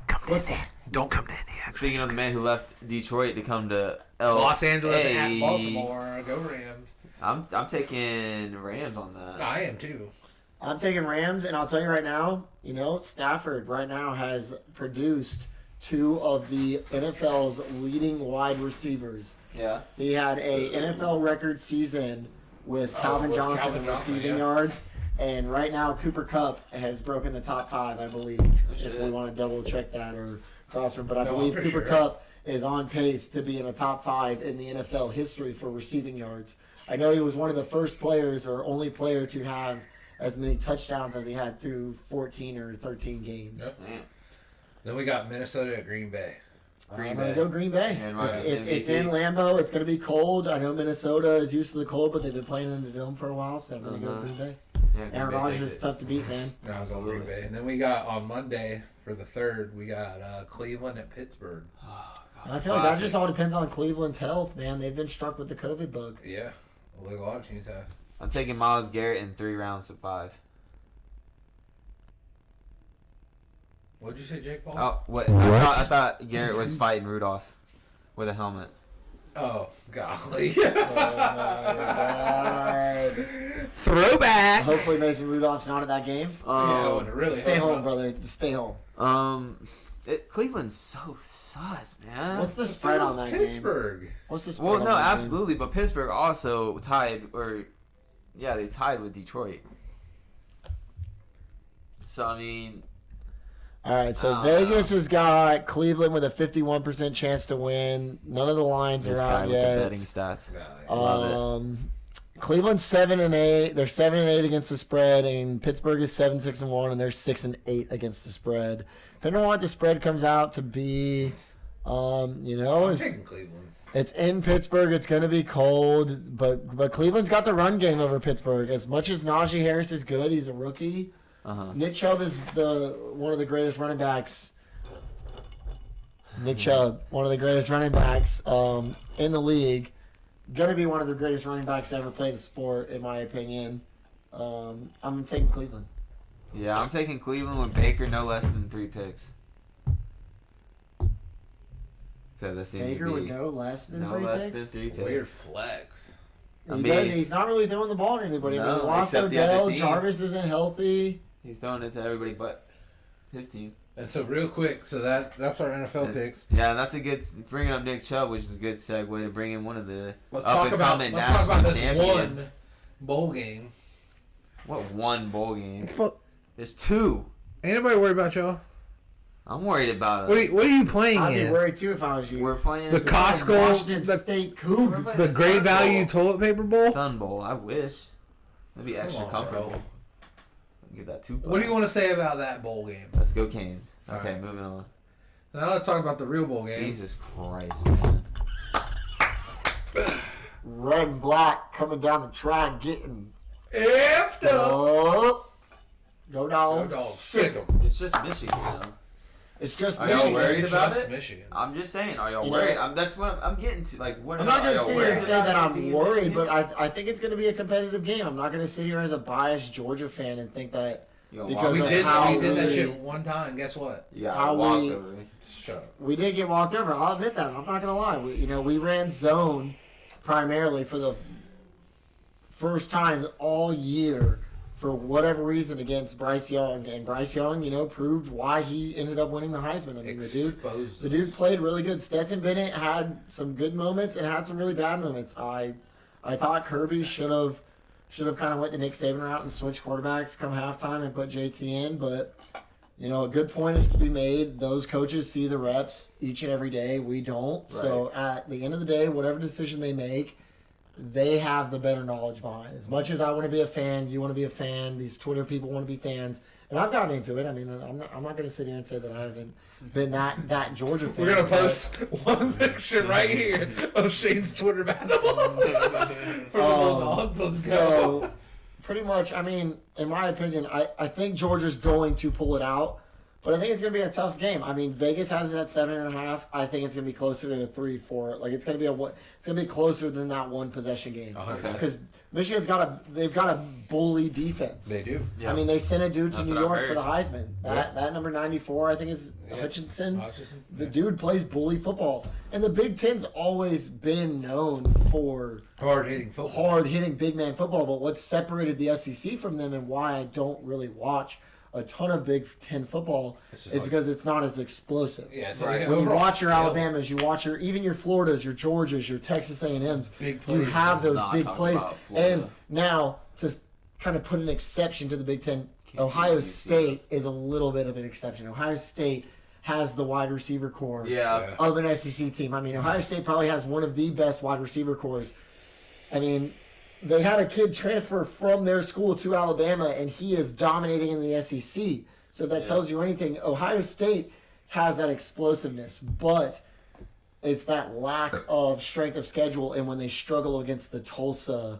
Clip that. Don't come to Indiana. Speaking of the man who left Detroit to come to Los Angeles LA, at Baltimore. Go Rams. I'm taking Rams on that. I am too. I'm taking Rams, and I'll tell you right now. You know, Stafford right now has produced 2 of the NFL's leading wide receivers. Yeah. He had a NFL record season with Calvin with Johnson Calvin in Johnson, receiving yeah. yards. And right now, Cooper Kupp has broken the top 5, I believe. If shit. we want to double check that or cross from, but I No, I'm believe pretty Cooper sure. Kupp is on pace to be in the top 5 in the NFL history for receiving yards. I know he was one of the first players or only player to have as many touchdowns as he had through 14 or 13 games. Yep. Man. Then we got Minnesota at Green Bay. Green I'm going Bay. to go Green Bay. And Ryan It's MVP. in Lambeau. It's going to be cold. I know Minnesota is used to the cold, but they've been playing in the dome for a while, so I'm going to go Green Bay. Yeah, Green Aaron Bay Rodgers takes is it. tough to beat, man. No, I'm going Green Absolutely. Bay. And then we got on Monday for the 3rd, we got Cleveland at Pittsburgh. I feel like that Classic. just all depends on Cleveland's health, man. They've been struck with the COVID bug. Yeah, like a lot of teams have. I'm taking Myles Garrett in 3 rounds to 5. What'd you say, Jake Paul? Oh, what? What? I thought Garrett was fighting Rudolph with a helmet. Oh, golly. Throwback. Hopefully Mason Rudolph's not at that game. Yeah, and really Stay hope home, not. brother. Just stay home. Cleveland's so sus, man. What's the spread on that game? Pittsburgh. What's the spread Well, on no, that game? absolutely, but Pittsburgh also tied, they tied with Detroit. So I mean, All right, so Vegas has got Cleveland with a 51% chance to win. None of the lines this are guy out with the yet. betting stats. Golly. Love it. Cleveland's 7-8. They're 7-8 against the spread, and Pittsburgh is 7-6-1, and they're 6-8 against the spread. Depending on what the spread comes out to be, I'm is taking Cleveland. It's in Pittsburgh. It's going to be cold, but Cleveland's got the run game over Pittsburgh. As much as Najee Harris is good, he's a rookie. Nick Chubb is one of the greatest running backs. Nick Chubb, one of the greatest running backs in the league. Going to be one of the greatest running backs to ever play the sport, in my opinion. I'm taking Cleveland. Yeah, I'm taking Cleveland with Baker no less than 3 picks. Baker with no less than 3 picks? Weird flex. He's not really throwing the ball to anybody. No, He lost Odell. Jarvis isn't healthy. He's throwing it to everybody but his team. And so real quick, so that's our NFL picks. Yeah, that's a good bringing up Nick Chubb, which is a good segue to bring in one of the Let's talk about this champions. one bowl game. What one bowl game? There's 2. Anybody worry about y'all? I'm worried about us. What are you playing I'd in? be worried too if I was you. We're playing the Costco, Washington State Cougars. the Great Value Toilet Paper Bowl. Sun Bowl. I wish. That'd be extra comfortable. Give that 2. What do you want to say about that bowl game? Let's go Canes. Okay, right. moving on. Now let's talk about the real bowl game. Jesus Christ, man. Red and black coming down the track, getting effed up. Go dogs. Sick 'em. It's just Michigan, though. It's just Are y'all worried about it? Michigan. I'm just saying, are y'all worried? That's what I'm getting to. Like, what? I'm not going to sit here and say that I'm worried, Michigan? but I think it's going to be a competitive game. I'm not going to sit here as a biased Georgia fan and think that because we of did how that shit one time. Guess what? Shut up. We did get walked over. I'll admit that. I'm not going to lie. We ran zone primarily for the first time all year for whatever reason against Bryce Young, and Bryce Young, proved why he ended up winning the Heisman. I mean, the dude played really good. Stetson Bennett had some good moments and had some really bad moments. I thought Kirby should have kind of went the Nick Saban route and switched quarterbacks come halftime and put JT in, but a good point is to be made. Those coaches see the reps each and every day. We don't. Right. So at the end of the day, whatever decision they make, they have the better knowledge behind. As much as I want to be a fan, you want to be a fan, these Twitter people want to be fans, and I've gotten into it. I mean, I'm not going to sit here and say that I haven't been that Georgia fan. We're going to post one picture right here of Shane's Twitter battle for the Bulldogs. Let's go. So, pretty much, I mean, in my opinion, I think Georgia's going to pull it out. But I think it's going to be a tough game. I mean, Vegas has it at 7.5. I think it's going to be closer to a 3-4. Like it's going to be closer than that one possession game. Okay. Because Michigan's they've got a bully defense. They do. Yeah. I mean, they sent a dude to New York for the Heisman. That number 94, I think, is Hutchinson. The dude plays bully football, and the Big Ten's always been known for hard-hitting big man football. But what separated the SEC from them, and why I don't really watch a ton of Big Ten football is because it's not as explosive. Yeah, it's right. When you watch your Alabamas, you watch even your Floridas, your Georgias, your Texas A&Ms, you have those big plays. And now, to kind of put an exception to the Big Ten, Ohio State is a little bit of an exception. Ohio State has the wide receiver core of an SEC team. I mean, Ohio State probably has one of the best wide receiver cores. I mean, they had a kid transfer from their school to Alabama, and he is dominating in the SEC. So if that tells you anything, Ohio State has that explosiveness, but it's that lack of strength of schedule. And when they struggle against the Tulsa,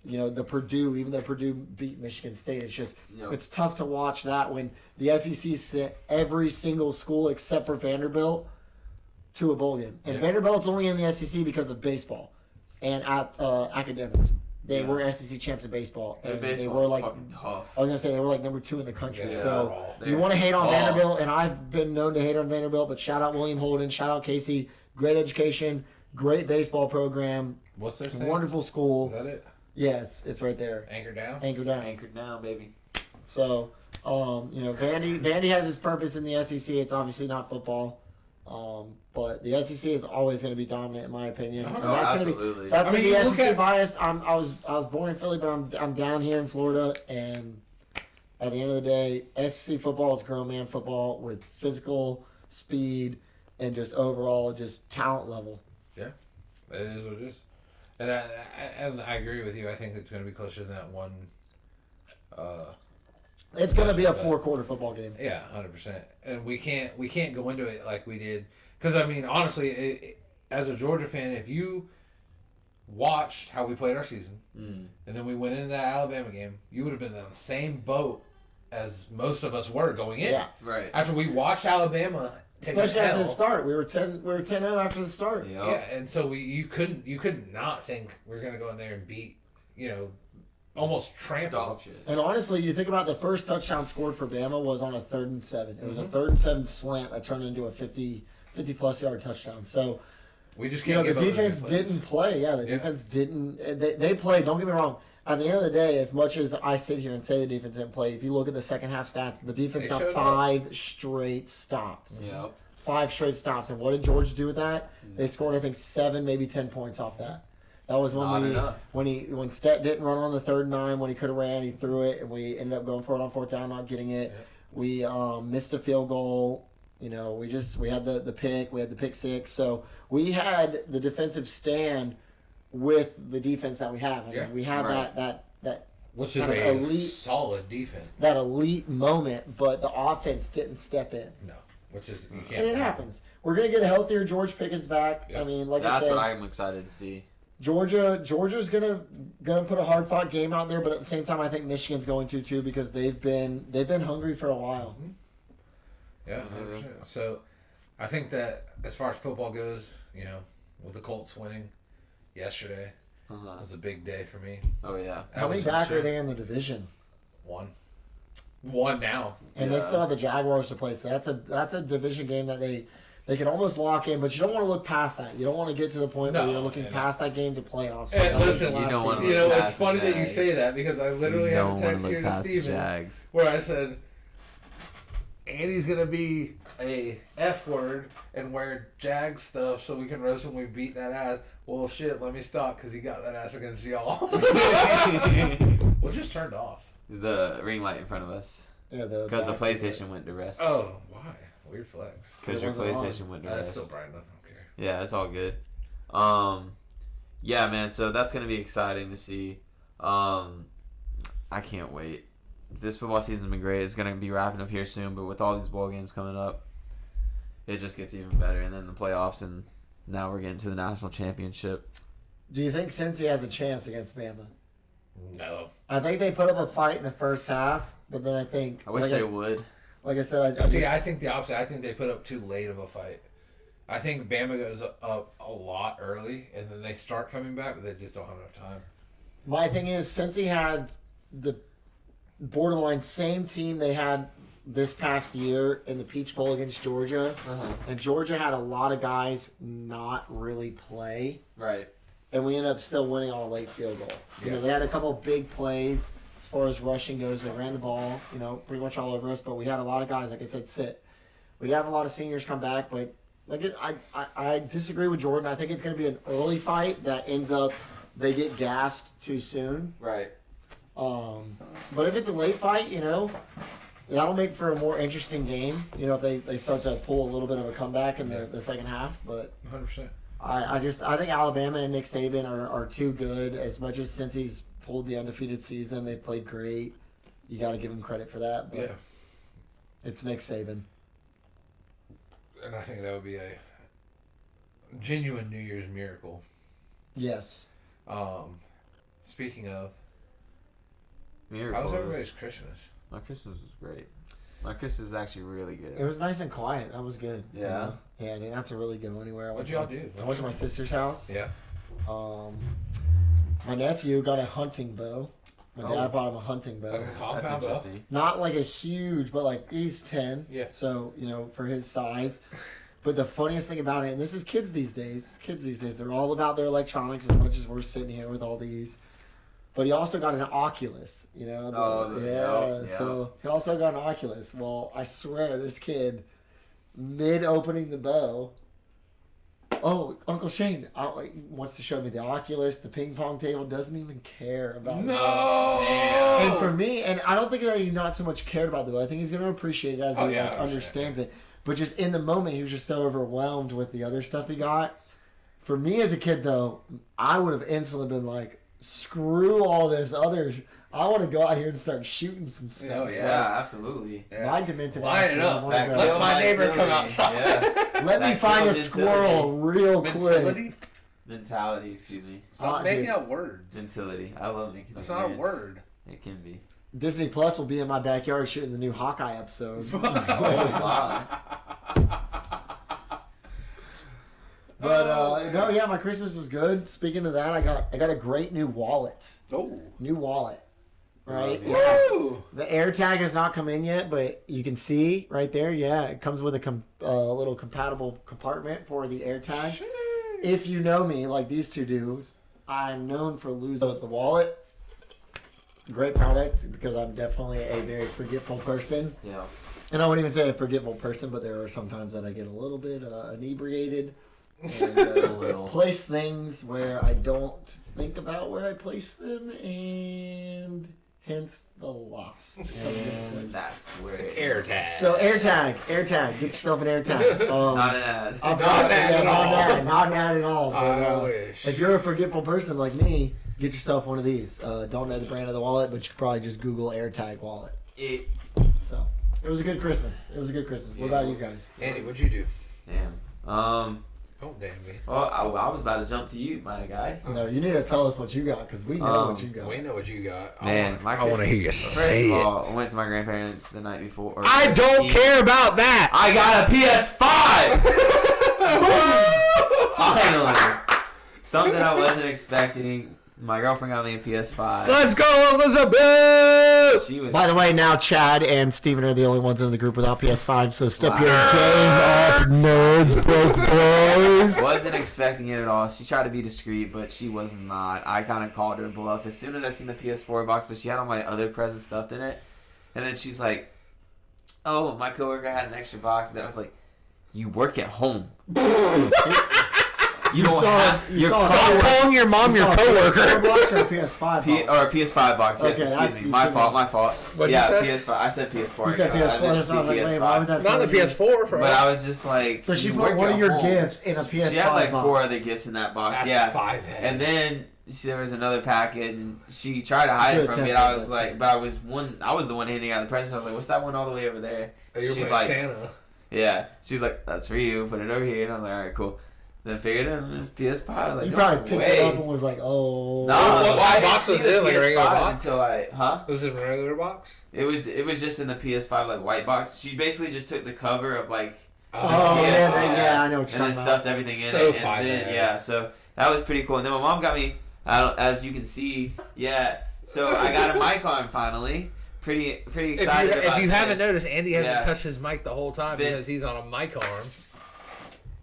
the Purdue, even though Purdue beat Michigan State, it's just it's tough to watch that when the SEC sent every single school except for Vanderbilt to a bowl game. And Vanderbilt's only in the SEC because of baseball and academics. They were SEC champs in baseball, and they were like tough. I was gonna say they were like number 2 in the country. So you want to hate on Vanderbilt, and I've been known to hate on Vanderbilt, but shout out William Holden, shout out Casey. Great education, great baseball program. What's their name? Wonderful school. Is that it? Yeah, it's right there. Anchor down. Anchored down, baby. So, Vandy has its purpose in the SEC. It's obviously not football. But the SEC is always going to be dominant, in my opinion. And that's absolutely. Going to be SEC biased. I was born in Philly, but I'm down here in Florida, and at the end of the day, SEC football is grown man football with physical speed and just overall just talent level. Yeah, it is what it is, and I agree with you. I think it's going to be closer than that one. It's going to be a 4-quarter football game. Yeah, 100%. And we can't go into it like we did because I mean honestly, as a Georgia fan, if you watched how we played our season, and then we went into that Alabama game, you would have been in the same boat as most of us were going in. Yeah, right. After we watched Alabama, especially after the start, we were 10-0 after the start. Yep. Yeah, and so you couldn't not think we were going to go in there and beat, almost trample. And honestly, you think about the first touchdown scored for Bama was on a 3rd and 7. It was a 3rd and 7 slant that turned into a 50-plus yard touchdown. So, we just can't the defense didn't play. Yeah, the defense didn't. They played. Don't get me wrong. At the end of the day, as much as I sit here and say the defense didn't play, if you look at the second half stats, the defense got 5 straight stops. Yep. 5 straight stops. And what did Georgia do with that? They scored, I think, 7, maybe 10 points off that. That was when Stet didn't run on the 3rd and 9 when he could have ran, he threw it, and we ended up going for it on 4th down, not getting it. Yeah. We missed a field goal. We had the pick, we had the pick 6. So we had the defensive stand with the defense that we have. We had that which is a elite, solid defense. That elite moment, but the offense didn't step in. No. Which is you can't. And it happens. We're gonna get a healthier George Pickens back. Yeah. I mean, like that's I said, what I'm excited to see. Georgia's gonna put a hard fought game out there, but at the same time, I think Michigan's going to too because they've been hungry for a while. Mm-hmm. Yeah, 100%. So I think that as far as football goes, with the Colts winning yesterday, was a big day for me. Oh yeah. How many back are they in the division? One now, and they still have the Jaguars to play. So that's a division game that they can almost lock in, but you don't want to look past that. You don't want to get to the point where you're looking past that game to playoffs. And listen, it's funny that you say that because I literally have a text here to Steven where I said, Andy's going to be a F word and wear Jag stuff so we can roast him when we beat that ass. Well, shit, let me stop because he got that ass against y'all. Well, just turned off. The ring light in front of us. Yeah, because the PlayStation went to rest. Oh, why? Weird flex. Because your PlayStation went to rest. That's still bright enough. I don't care. Yeah, it's all good. Yeah, man. So that's gonna be exciting to see. I can't wait. This football season's been great. It's gonna be wrapping up here soon, but with all these bowl games coming up, it just gets even better. And then the playoffs, and now we're getting to the national championship. Do you think Cincy has a chance against Bama? No. I think they put up a fight in the first half, but then I wish they would. Like I said, I think the opposite. I think they put up too late of a fight. I think Bama goes up a lot early, and then they start coming back, but they just don't have enough time. My thing is, Cincy had the borderline same team they had this past year in the Peach Bowl against Georgia, and Georgia had a lot of guys not really play. Right. And we ended up still winning on a late field goal. They had a couple of big plays as far as rushing goes. They ran the ball, pretty much all over us. But we had a lot of guys, like I said, sit. We have a lot of seniors come back, but I disagree with Jordan. I think it's going to be an early fight that ends up they get gassed too soon. Right. But if it's a late fight, that'll make for a more interesting game. If they start to pull a little bit of a comeback in the second half. But 100%. I think Alabama and Nick Saban are too good. As much as since he's pulled the undefeated season, they've played great. You got to give him credit for that. But it's Nick Saban. And I think that would be a genuine New Year's miracle. Yes. Speaking of, miracles. how was everybody's Christmas? My Christmas was great. My Christmas was actually really good. It was nice and quiet. That was good. Yeah. Yeah, I didn't have to really go anywhere. What'd y'all do? I went to my sister's house. Yeah. My nephew got a hunting bow. My dad bought him a hunting bow. A compound bow? Not like a huge, but he's 10. Yeah. So, for his size. But the funniest thing about it, and this is kids these days, they're all about their electronics as much as we're sitting here with all these. But he also got an Oculus, So he also got an Oculus. Well, I swear this kid, mid-opening the bow, Uncle Shane wants to show me the Oculus, the ping pong table, doesn't even care about the bow. And for me, and I don't think that he not so much cared about the bow. I think he's going to appreciate it as he understands it. But just in the moment, he was just so overwhelmed with the other stuff he got. For me as a kid, though, I would have instantly been like, screw all this other. I want to go out here and start shooting some stuff. Oh yeah, absolutely. My demented. Line it up. Let my neighbor come outside. Yeah. Let me find a squirrel real quick. Mentality, excuse me. Stop making up words. Mentality. I love making. That's not a word. It can be. Disney Plus will be in my backyard shooting the new Hawkeye episode. Wow. But no, yeah, my Christmas was good. Speaking of that, I got a great new wallet. Oh, new wallet. Right? Woo! The AirTag has not come in yet, but you can see right there. Yeah, it comes with a little compatible compartment for the AirTag. Shit. If you know me, like these two dudes, I'm known for losing the wallet. Great product because I'm definitely a very forgetful person. Yeah. And I wouldn't even say a forgetful person, but there are some times that I get a little bit inebriated and place things where I don't think about where I place them, and hence the loss. And that's where AirTag. So AirTag, get yourself an AirTag. Not an ad. Not an ad at all. But, I wish. If you're a forgetful person like me, get yourself one of these. Don't know the brand of the wallet, but you could probably just Google AirTag wallet. So it was a good Christmas. What about you guys? Andy, what'd you do? Damn. Don't damn me. Well, I was about to jump to you, my guy. No, you need to tell us what you got because we know what you got. We know what you got. Man, I want to hear you say First of it. all, I went to my grandparents the night before. I don't care about that. I got a PS5. Finally, something I wasn't expecting. My girlfriend got me a PS5. Let's go, Elizabeth! She was. By the way, now Chad and Steven are the only ones in the group without PS5, so step your game up, nerds, broke boys. Wasn't expecting it at all. She tried to be discreet, but she was not. I kind of called her bluff as soon as I seen the PS4 box, but she had all my other presents stuffed in it. And then she's like, "Oh, my coworker had an extra box." And then I was like, "You work at home." You don't have. You're calling your mom your coworker. PS4 box or a PS5 box? Or a PS5 box. Yes, Okay, excuse me. My fault. What'd yeah, you say? PS5. I said PS4. You said I didn't PS4. That's see why I was like, wait, why would that? Not the PS4, bro. But I was just like. So she you put work one at of your home. gifts in a PS5 She had like box. 4 other gifts in that box. That's yeah. 5 And then there was another packet, and she tried to hide it from me. And I was like, but I was the one handing out the presents. I was like, "What's that one all the way over there?" She's like, Santa. Yeah. She was like, "That's for you. Put it over here." And I was like, "All right, cool." Then figured it was PS5. I was like, You no probably picked way. it up and was like, "Oh." No, what box was it? Like a regular box? Until Was it a regular box? It was just in the PS5 like white box. She basically just took the cover of like. Oh yeah, I know what you're and then talking stuffed about. everything in So it. And then, yeah, so that was pretty cool. And then my mom got me, as you can see, yeah. So I got a mic arm finally. Pretty excited. If you haven't this. noticed, Andy hasn't Yeah. touched his mic the whole time because he's on a mic arm.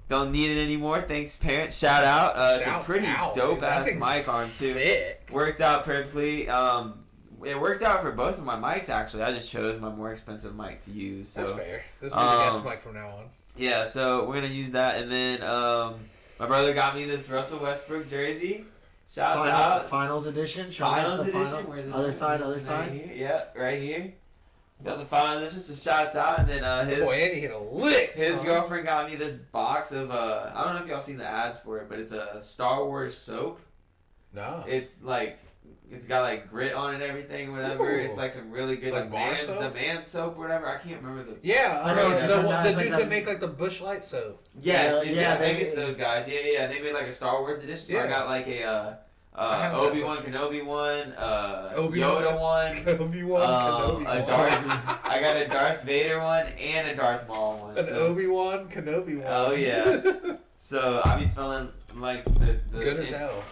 Don't need it anymore. Thanks, parents. Shout out. It's a pretty dope ass mic arm too. Sick. Worked out perfectly. It worked out for both of my mics actually. I just chose my more expensive mic to use. So. That's fair. This will be the guest mic from now on. Yeah, so we're gonna use that, and then my brother got me this Russell Westbrook jersey. Shouts out. Finals edition. Finals edition. Final. Where's it? Other side. Right here. Yeah, right here. Got the finals edition. So shouts out, and then his. Boy, Andy hit a lick. His girlfriend got me this box of I don't know if y'all seen the ads for it, but it's a Star Wars soap. No. It's like it's got like grit on it and everything, whatever. Ooh. It's like some really good Like bar soap? the man soap, whatever. I can't remember the. Yeah, I know what you're talking about. the It's like dudes that- that make like the Bush Light soap. Yes, Yeah, I think they- it's those guys. Yeah. They made like a Star Wars edition. So I Yeah. got like a I have that Obi-Wan Kenobi one, Obi-Wan Yoda one, Obi-Wan Kenobi a one. Darth. I got a Darth Vader one and a Darth Maul one. An So. Obi-Wan Kenobi one. Oh yeah. So I be smelling like the Good as hell.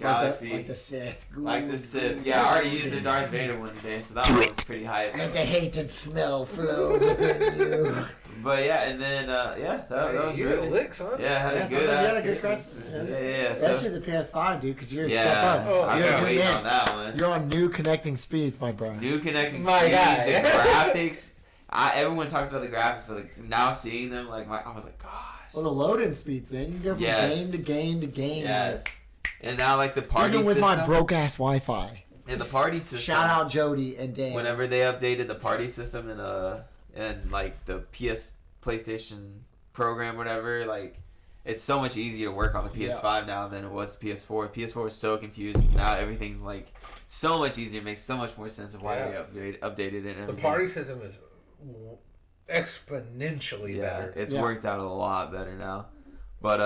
Galaxy. Like the Sith. Like the Sith. Yeah, I already used the Darth Vader one today, so that one was pretty hype. Let the hated smell flow within you. But yeah, and then that was you really hit a lick, son. Yeah, I had Yeah, a good something- ass yeah, good Christmas. Christmas. Yeah. Especially So, the PS5, dude, because you're a yeah, step up. Oh, I've yeah. been waiting Yeah. on that one. You're on new connecting speeds, my bro. New connecting My speeds, guy. the graphics. Everyone talks about the graphics, but like, now seeing them, like I was like, gosh. Well, the loading speeds, man. You go from Yes. game to game to game. Yes. And now like the party Even with system. my broke ass Wi-Fi. And the party system. Shout out Jody and Dan. Whenever they updated the party system and like the PlayStation program, whatever, like it's so much easier to work on the PS5 now than it was the PS4. PS4 was so confusing. Now everything's like so much easier. It makes so much more sense of why they updated it. And the party system is exponentially better. It's worked out a lot better now. But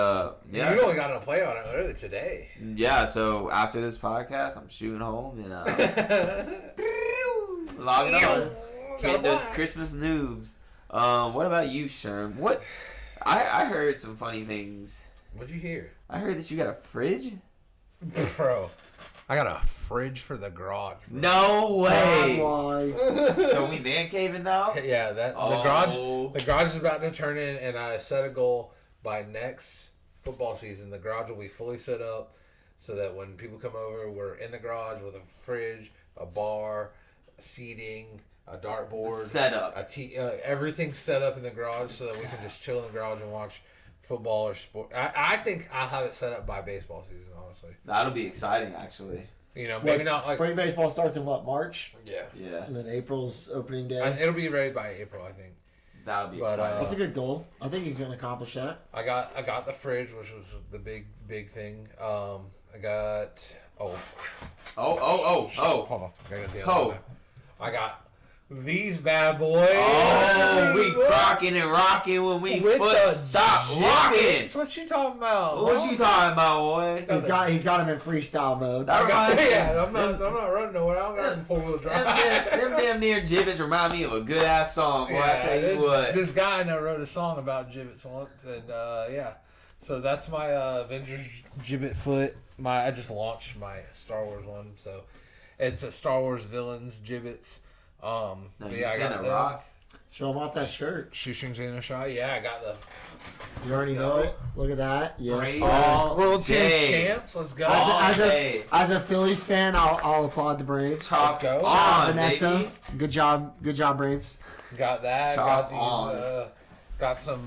you only got to play on it earlier today. Yeah, so after this podcast, I'm shooting home and logging on. Getting those Christmas noobs. What about you, Sherm? What? I heard some funny things. What'd you hear? I heard that you got a fridge. Bro, I got a fridge for the garage. Bro. No way. So we man caving now? Yeah, the garage is about to turn in, and I set a goal. By next football season, the garage will be fully set up so that when people come over, we're in the garage with a fridge, a bar, seating, a dartboard, set up, everything's set up in the garage so that we can just chill in the garage and watch football or sport. I think I'll have it set up by baseball season. Honestly, that'll be exciting. Actually, maybe not like spring baseball starts in March. Yeah, and then April's opening day. It'll be ready by April, I think. That would be exciting. That's a good goal. I think you can accomplish that. I got the fridge, which was the big thing. I got Hold on. I got these bad boys. Oh, we rocking and rocking when we stop rocking. What you talking about? What you talking about, boy? He's got him in freestyle mode. I'm not running nowhere. I'm not in 4-wheel drive. Them damn near gibbets remind me of a good ass song, boy. I tell you what. This guy I know wrote a song about gibbets once, and so that's my Avengers gibbet foot. I just launched my Star Wars one, so it's a Star Wars villains gibbets. I got the rock. Show him off that shirt. Shoestrings in a shot. Yeah, I got the. You already know it. Look at that. Yes. World champs. Let's go. As a Phillies fan, I'll applaud the Braves. Let's go. Vanessa. Baby. Good job, Braves. Got that. Got these. Got some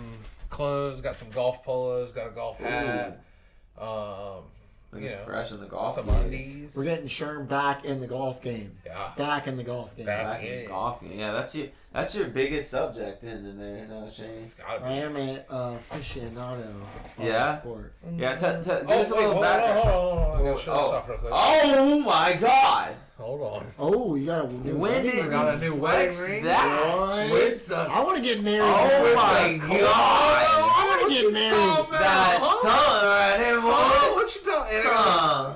clothes. Got some golf polos. Got a golf hat. Fresh in the golf some game. Undies. We're getting Sherm back in the golf game. Yeah. Back in the golf game. Back in the golf game. Yeah, that's your biggest subject in there, no, Shane. I am a aficionado. Yeah. Sport. Yeah. Give us a little background. Hold on. I gotta show this off real quick. Oh my God. Hold on. Oh, you got a new wedding ring. Got a new wedding ring. I want to get married. Oh my God. I want to get married. That son right there, boy. What you talking?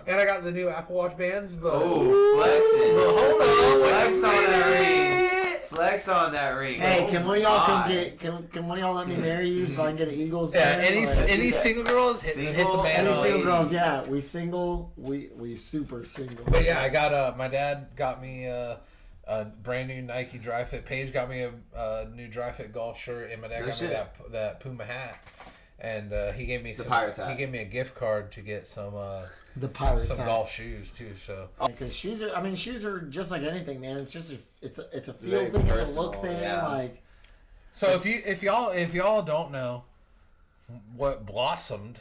And I got the new Apple Watch bands. But flexing. Hold on. Flex on that ring. Flex on that ring. Hey, can one of y'all can one of y'all let me marry you so I can get an Eagles band? Any single girls hit the band. Any single girls? Yeah, we single. We super single. But yeah, I got my dad got me a brand new Nike Dry Fit. Paige got me a new Dry Fit golf shirt, and my dad got me that Puma hat. And he gave me he gave me a gift card to get some golf shoes too. So because shoes are just like anything, man. It's just it's a feel thing, it's a look thing. Yeah. Like so, if y'all don't know what blossomed,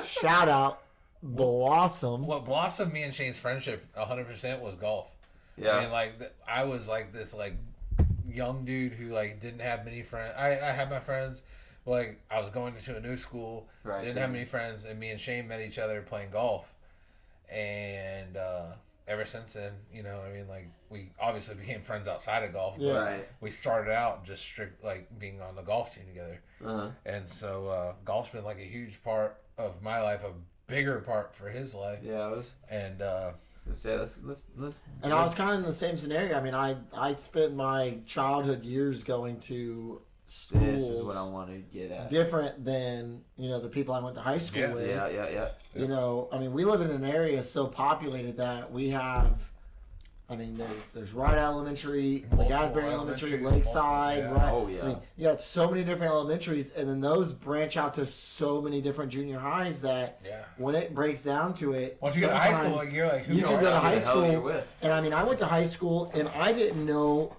shout out Blossom. What blossomed me and Shane's friendship 100% was golf. Yeah, I mean, I was like this young dude who didn't have many friends. I had my friends. I was going to a new school. Right. Didn't have many friends, and me and Shane met each other playing golf. And ever since then, we obviously became friends outside of golf. Yeah. But right. We started out just strict being on the golf team together. Uh-huh. And so golf's been a huge part of my life, a bigger part for his life. Yeah, it was. And let's I was kind of in the same scenario. I mean, I spent my childhood years going to schools. This is what I want to get at. Different than the people I went to high school with. Yeah. I mean, we live in an area so populated that we have. I mean, there's Wright Elementary, like Asbury Elementary, Lakeside. Yeah. Right? Oh yeah. I mean, you got so many different elementaries, and then those branch out to so many different junior highs that when it breaks down to it, once you get to high school, you're like, you can go to high school, and I mean, I went to high school, and I didn't know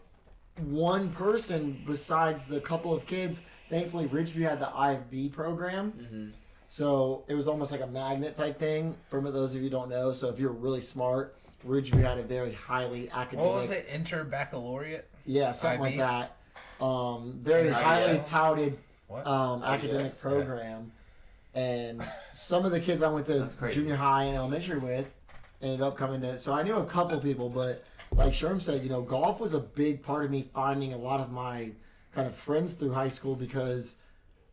one person besides the couple of kids. Thankfully, Ridgeview had the IFB program. Mm-hmm. So it was almost like a magnet type thing, for those of you who don't know. So if you're really smart, Ridgeview had a very highly academic... What was it? Inter-baccalaureate? Yeah, something like that. very highly touted What? academic program. And some of the kids I went to junior high and elementary with ended up coming to. So I knew a couple people, but like Sherm said, you know, golf was a big part of me finding a lot of my kind of friends through high school because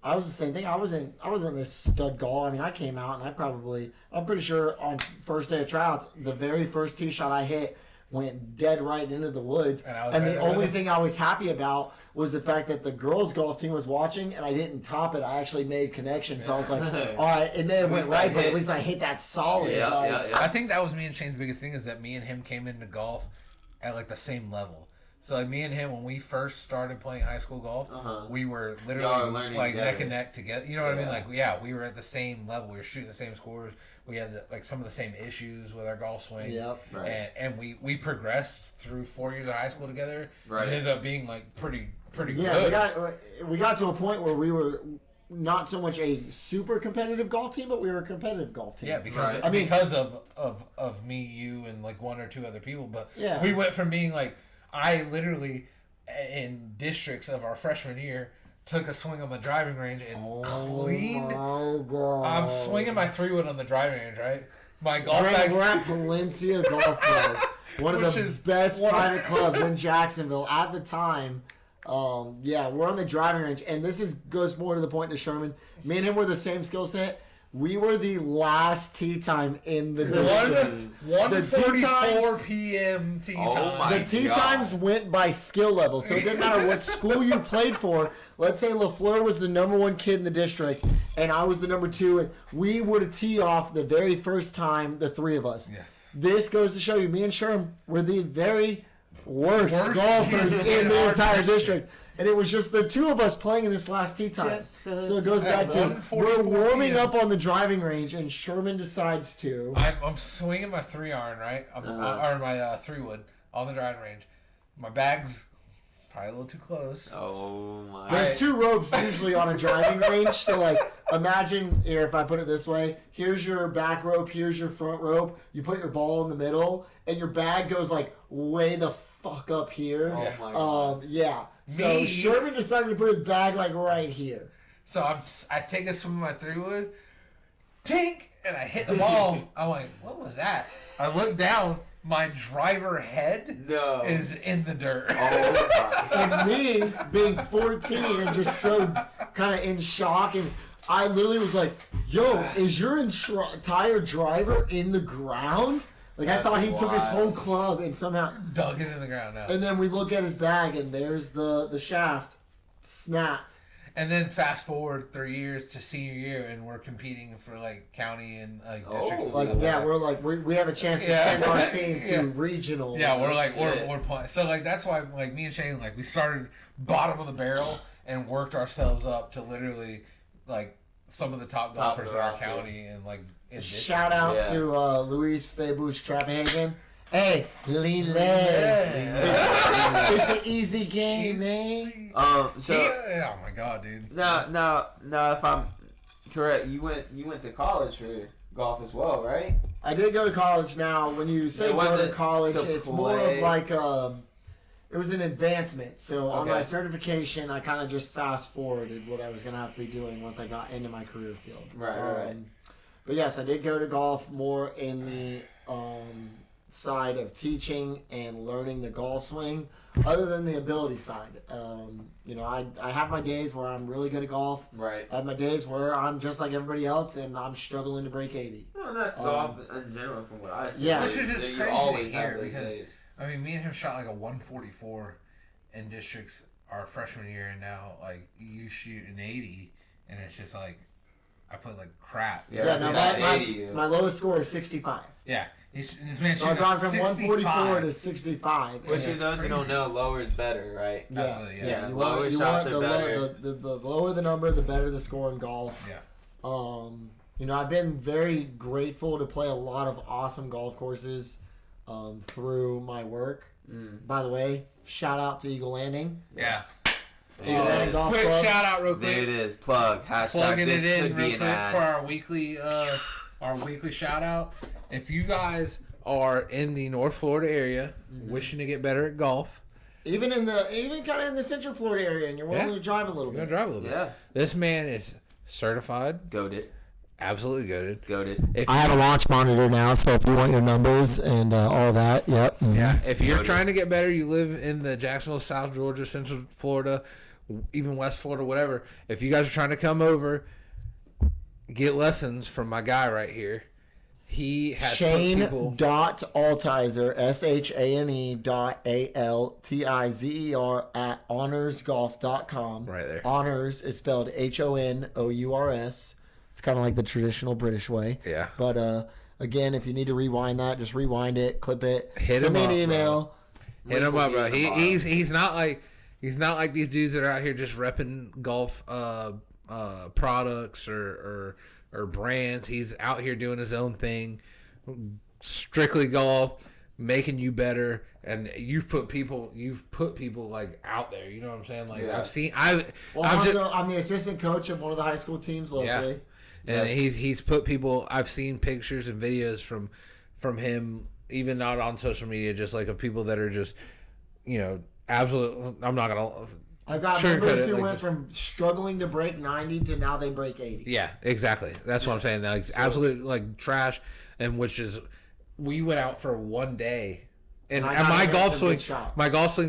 I was the same thing. I wasn't this stud golf. I mean, I came out and I'm pretty sure on first day of tryouts, the very first tee shot I hit went dead right into the woods. And the only thing I was happy about was the fact that the girls' golf team was watching and I didn't top it. I actually made connection. So I was like, all right, it may have went right, but at least I hit that solid. Yeah. I think that was me and Shane's biggest thing is that me and him came into golf at like the same level. So like me and him, when we first started playing high school golf, we were literally like neck and neck together. You know what I mean? Like we were at the same level. We were shooting the same scores. We had like some of the same issues with our golf swing. Yep. Right. And we progressed through 4 years of high school together. Right. It ended up being like pretty good. Yeah, we got to a point where we were not so much a super competitive golf team, but we were a competitive golf team. Yeah, because of me, you, and like one or two other people. But we went from being like. I literally, in districts of our freshman year, took a swing on the driving range and cleaned. I'm swinging my 3-wood on the driving range, right? My golf bag. We're at Valencia Golf Club, one of the best private clubs in Jacksonville at the time. We're on the driving range, and this goes more to the point to Sherman. Me and him were the same skill set. We were the last tee time in the district. 1:44 p.m. tee time. The tee times went by skill level, so it didn't matter what school you played for. Let's say LaFleur was the number 1 kid in the district, and I was the number 2, and we were to tee off the very first time, the three of us. Yes. This goes to show you, me and Sherm were the very worst golfers in the entire district. And it was just the two of us playing in this last tee time. So it goes back to we're warming up on the driving range, and Sherman decides to. I'm swinging my 3-iron, right? Or my 3-wood on the driving range. My bag's probably a little too close. Oh my! There's 2 ropes usually on a driving range. So like, imagine here if I put it this way: here's your back rope, here's your front rope. You put your ball in the middle, and your bag goes like way the fuck up here. Oh my god! Yeah. So Sherman decided to put his bag like right here. So I take a swing with my 3-wood, tink, and I hit the ball. I'm like, what was that? I look down. My driver head is in the dirt. Oh my. And me being 14 and just so kind of in shock, and I literally was like, "Yo, is your entire driver in the ground?" Like, I thought he took his whole club and somehow dug it in the ground now. And then we look at his bag, and there's the shaft snapped. And then fast forward 3 years to senior year, and we're competing for like county and like districts. We're like we have a chance to send our team to regionals. Yeah, we're playing. So like that's why like me and Shane like we started bottom of the barrel and worked ourselves up to literally like some of the top golfers in our county and like. Shout out to Luis Fabush Traphagen. Hey, lean leg. It's an easy game, man. Oh my god, dude. Now, if I'm correct, you went to college for golf as well, right? I did go to college. Now, when you say go to college, it's more of like it was an advancement. So on my certification, I kind of just fast forwarded what I was gonna have to be doing once I got into my career field. Right. But yes, I did go to golf more in the side of teaching and learning the golf swing, other than the ability side. I have my days where I'm really good at golf. Right. I have my days where I'm just like everybody else and I'm struggling to break 80. Well, that's golf in general from what I see. Yeah. Which is just crazy always to hear have those because, days. I mean, me and him shot like a 144 in districts our freshman year, and now like you shoot an 80, and it's just like, I put like crap. My lowest score is 65. Yeah. This man so I've gone from 144 to 65. Which for those who don't know, lower is better, right? Yeah. Lower shots are better. The lower the number, the better the score in golf. Yeah. I've been very grateful to play a lot of awesome golf courses through my work. By the way, shout out to Eagle Landing. Yes. Golf quick club. shout out real quick. There it is. Plug. Plugging this it in could be an ad for our weekly shout out. If you guys are in the North Florida area wishing to get better at golf, Even kind of in the Central Florida area, and you're willing to drive a little bit. Yeah. This man is certified. Goated. Absolutely goated. I have a launch monitor now, so if you want your numbers and all that, yep. Mm-hmm. Yeah. If you're trying to get better, you live in the Jacksonville, South Georgia, Central Florida, even West Florida, whatever. If you guys are trying to come over, get lessons from my guy right here. He has Shane.Altizer, SHANE.ALTIZER at honorsgolf.com. Right there. Honors is spelled HONOURS. It's kind of like the traditional British way. Yeah. But again, if you need to rewind that, just rewind it, clip it, send me an email. Hit him up, bro. He's not like these dudes that are out here just repping golf products or brands. He's out here doing his own thing, strictly golf, making you better. And you've put people like out there. You know what I'm saying? Like I'm the assistant coach of one of the high school teams locally. Yeah. And he's put people. I've seen pictures and videos from him, even not on social media, just like of people that are just, absolute. I'm not gonna. I've got members who went from struggling to break 90 to now they break 80. Yeah, exactly. That's what I'm saying. Like absolute like trash, and which is, we went out for one day, and my golf swing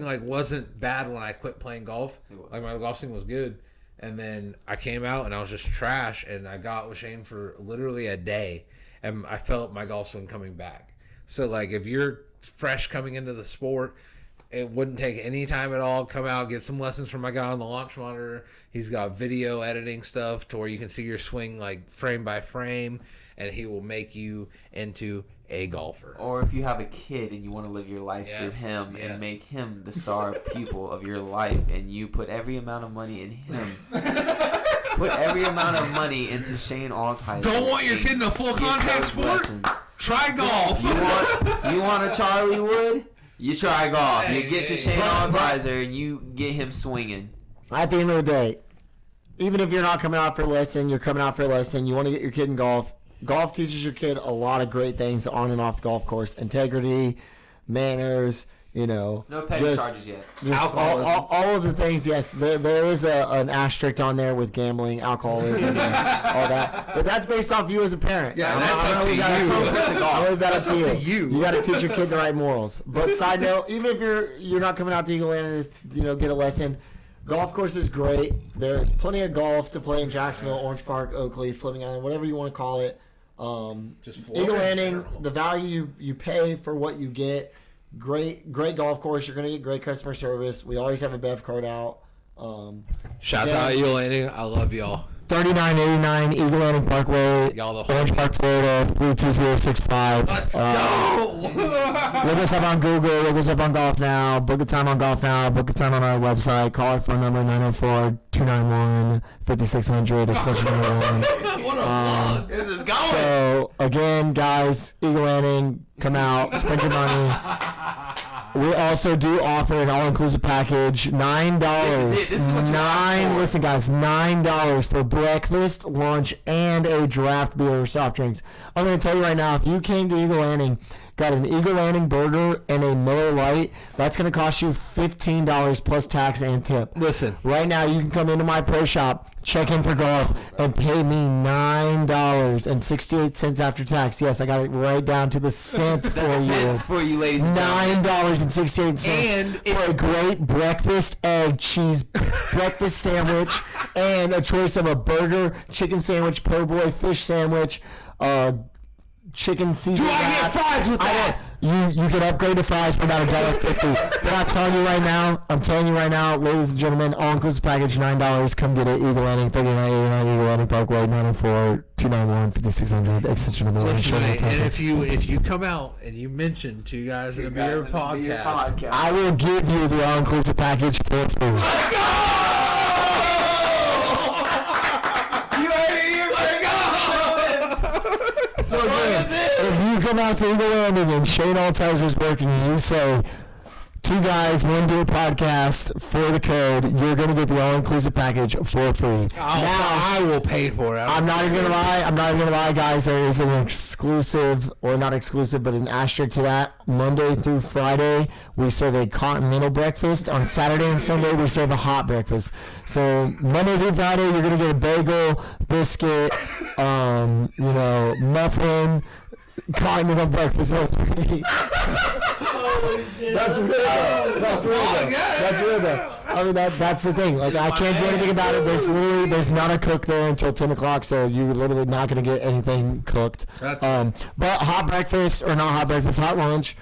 like wasn't bad when I quit playing golf. Like my golf swing was good, and then I came out and I was just trash, and I got with Shane for literally a day, and I felt my golf swing coming back. So like if you're fresh coming into the sport, it wouldn't take any time at all. Come out, get some lessons from my guy on the launch monitor. He's got video editing stuff to where you can see your swing like frame by frame, and he will make you into a golfer. Or if you have a kid and you want to live your life with him and make him the star pupil of your life, and you put every amount of money in him. Put every amount of money into Shane Altizer. Don't want your kid in a full contact sport? Lessons. Try golf. You want a Charlie Wood? You try golf. You get to Shane Altizer and you get him swinging. At the end of the day, even if you're not coming out for a lesson, you're coming out for a lesson, you want to get your kid in golf. Golf teaches your kid a lot of great things on and off the golf course. Integrity, manners, No petty charges yet. All of the things, yes. There is an asterisk on there with gambling, alcoholism, and all that. But that's based off you as a parent. Yeah, that's up to you. I'll leave that up to you. You got to teach your kid the right morals. But side note, even if you're not coming out to Eagle Land and get a lesson, golf course is great. There's plenty of golf to play in Jacksonville, Orange Park, Oakley, Fleming Island, whatever you want to call it. Eagle Landing, the value you pay for what you get. Great golf course. You're gonna get great customer service. We always have a Bev card out. Shouts out Eagle Landing. I love y'all. 3989 Eagle Landing Parkway, Orange Park, Florida 32065. Let's go! Look us up on Google. Look us up on Golf Now. Book a time on Golf Now. Book a time on our website. Call our phone number 904-291-5600. Extension number 1. What a vlog! This is going. So again, guys, Eagle Landing, come out, spend your money. We also do offer an all-inclusive package, $9. This is what Listen, guys, $9 for breakfast, lunch, and a draft beer or soft drinks. I'm going to tell you right now, if you came to Eagle Landing, got an Eagle Landing burger and a Miller Lite, that's going to cost you $15 plus tax and tip. Listen. Right now, you can come into my pro shop, check in for golf, and pay me $9.68 after tax. Yes, I got it right down to the cent for you. Cents for you, ladies and gentlemen. $9.68 for a great breakfast, egg, cheese, breakfast sandwich, and a choice of a burger, chicken sandwich, po' boy, fish sandwich, chicken Caesar. Do I get fries with that? You could upgrade to fries for about $1.50. But I'm telling you right now, ladies and gentlemen, all-inclusive package, $9. Come get it. Eagle Landing, 3989 Eagle Landing Parkway, 904-291-5600, extension number 1. And if you come out and you mention Two Guys in a Beer podcast, I will give you the all-inclusive package for free. Let's go! You heard it here, let's go! So again, if you come out to Eagle Landing and Shane Altizer's working and you say 2 Guys, 1 Beer podcast for the code. You're going to get the all-inclusive package for free. I will pay for it. I'm not even going to lie, guys. There is an exclusive, or not exclusive, but an asterisk to that. Monday through Friday, we serve a continental breakfast. On Saturday and Sunday, we serve a hot breakfast. So Monday through Friday, you're going to get a bagel, biscuit, muffin, continental breakfast. Holy shit. That's real though. That's real though. I mean, that's the thing. Like, I can't do anything about it. There's not a cook there until 10 o'clock, so you're literally not going to get anything cooked. But hot breakfast, or not hot breakfast, hot lunch,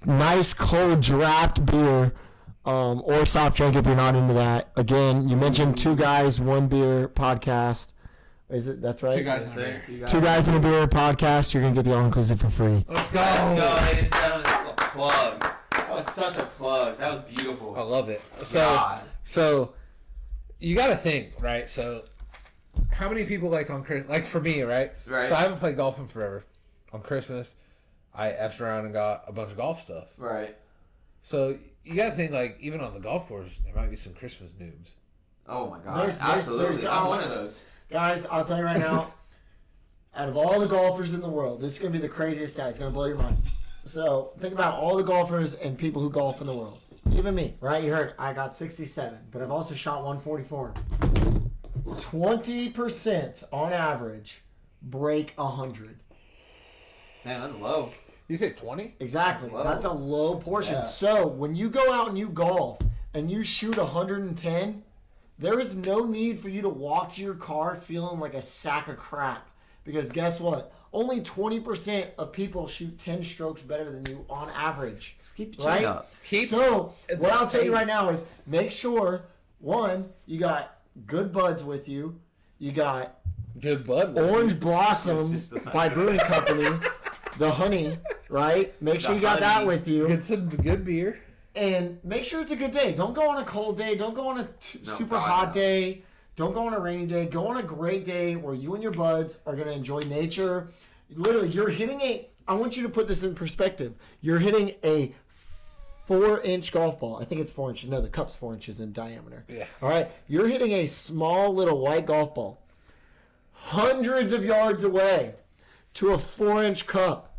nice cold draft beer, or soft drink if you're not into that. Again, you mentioned 2 Guys, 1 Beer podcast. Is it? That's right. 2 Guys in a Beer. 2 Guys in a Beer podcast. You're going to get the all-inclusive for free. Let's go. Ladies and gentlemen. That was a plug. That was such a plug. That was beautiful. I love it. So you got to think, right? So how many people like for me, right? Right. So I haven't played golf in forever. On Christmas, I effed around and got a bunch of golf stuff. Right. So you got to think, like, even on the golf course, there might be some Christmas noobs. Oh my God. Absolutely. I'm one of those. Guys, I'll tell you right now, out of all the golfers in the world, this is going to be the craziest stat. It's going to blow your mind. So think about all the golfers and people who golf in the world. Even me, right? You heard I got 67, but I've also shot 144. 20% on average break 100. Man, that's low. You say 20? Exactly. That's low. That's a low portion. Yeah. So when you go out and you golf and you shoot 110, there is no need for you to walk to your car feeling like a sack of crap. Because guess what? Only 20% of people shoot 10 strokes better than you on average. Keep your right? chin up. So what I'll tell you right now is make sure, one, you got good buds with you. You got Good bud. Orange Blossom by Brewing Company, the honey, right? Make sure you got that with you. Get some good beer. And make sure it's a good day. Don't go on a cold day. Don't go on a super hot day. Don't go on a rainy day. Go on a great day where you and your buds are going to enjoy nature. Literally, you're hitting I want you to put this in perspective. You're hitting a 4-inch golf ball. I think it's 4 inches. No, the cup's 4 inches in diameter. Yeah. All right? You're hitting a small little white golf ball hundreds of yards away to a 4-inch cup.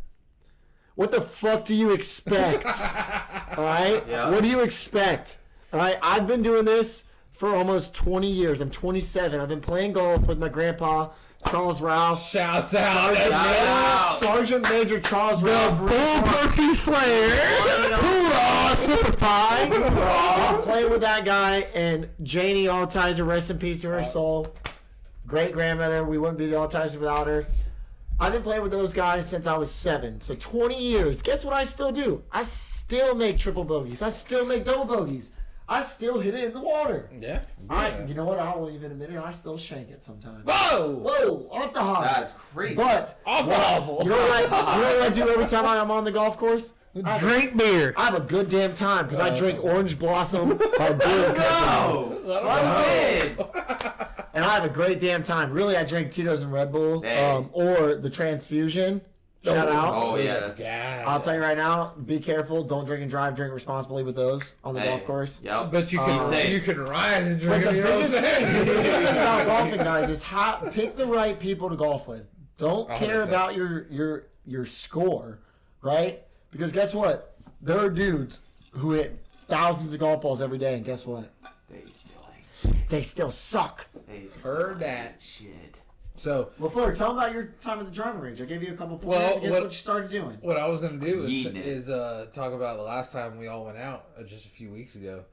What the fuck do you expect? All right? Yeah. What do you expect? All right? I've been doing this for almost 20 years. I'm 27. I've been playing golf with my grandpa, Charles Ralph. Shouts out. Sergeant Major Charles Ralph. Bull Pussy Slayer. Hoorah! Simplified. I'm playing with that guy, and Janie Altizer, rest in peace to her soul. Great grandmother. We wouldn't be the Altizers without her. I've been playing with those guys since I was 7. So 20 years. Guess what I still do? I still make triple bogeys. I still make double bogeys. I still hit it in the water. Yeah. You know what? I'll even admit it. I still shank it sometimes. Whoa! Off the hosel. That's crazy. But Off the hosel. you know what I do every time I'm on the golf course? Drink beer. I have a good damn time because I drink Orange Blossom by Brewing Company. And I have a great damn time. Really, I drink Tito's and Red Bull, or the Transfusion. Shout out. Oh yeah, that's. I'll tell you right now, be careful. Don't drink and drive. Drink responsibly with those on the golf course. Yep. But you can ride and But drink the it. You know what I'm biggest saying? thing about golfing, guys, is pick the right people to golf with. Don't care about your score, right? Because guess what? There are dudes who hit thousands of golf balls every day, and guess what? They still suck. Heard that shit. So, LaFleur, tell them about your time at the driving range. I gave you a couple pointers. Guess what you started doing? What I was going to do is talk about the last time we all went out just a few weeks ago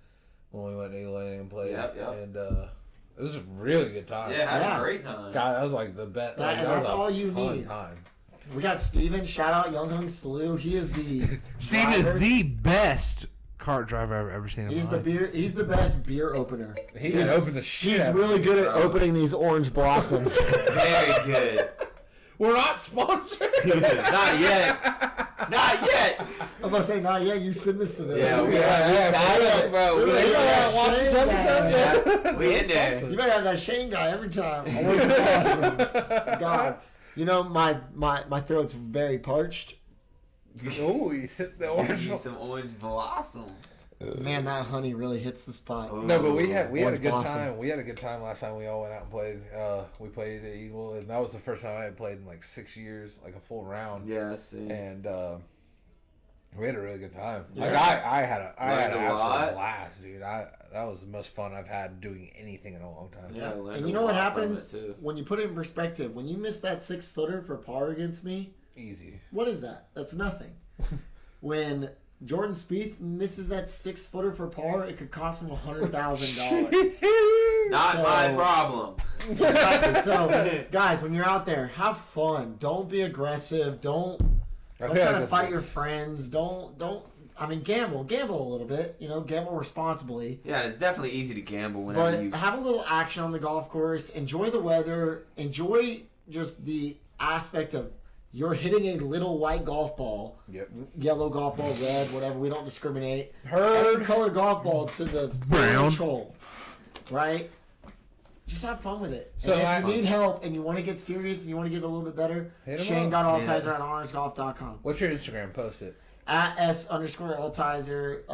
when we went to Elaine and played. Yep. And it was a really good time. Yeah, I had a great time. God, that was like the best. That's all you need. Time. We got Steven. Shout out Young Hung Salute. He is the Steven is the best kart driver I've ever seen in my life. He's the best beer opener. He can open the shit. He's really good at opening these Orange Blossoms. Very good. We're not sponsored. Not yet. Not yet. I'm about to say, not yet. You send this to them. Yeah, bro. Dude, We you better watch this episode. Yeah, we in there. You better have that Shane guy every time. Orange Blossom. God. You know, my throat's very parched. Oh, he sipped the orange. Give me some Orange Blossom. Man, that honey really hits the spot. No, but we had a good Blossom. time. We had a good time last time. We all went out and played. We played at Eagle, and that was the first time I had played in like 6 years, like a full round. Yeah, I see. And we had a really good time. Yeah. Like I had an absolute lot? blast, dude. That was the most fun I've had doing anything in a long time. Yeah, I learned And a you know what lot from happens it, too. when you put it in perspective? When you miss that 6-footer for par against me, Easy. what is that? That's nothing. When Jordan Spieth misses that 6-footer for par, it could cost him $100,000. Not my problem. Exactly. So, guys, when you're out there, have fun. Don't be aggressive. Don't try to fight your friends. Don't. I mean, gamble a little bit. You know, gamble responsibly. Yeah, it's definitely easy to gamble whenever But you. have a little action on the golf course. Enjoy the weather. Enjoy just the aspect of you're hitting a little white golf ball. Yep. Yellow golf ball, red, whatever. We don't discriminate. Heard. Any color golf ball to the Brown. hole, right? Just have fun with it. So And if I- you need help and you want to get serious and you want to get a little bit better, Hit 'em Shane.Altizer at honorsgolf.com. What's your Instagram? Post it. At S_Altizer.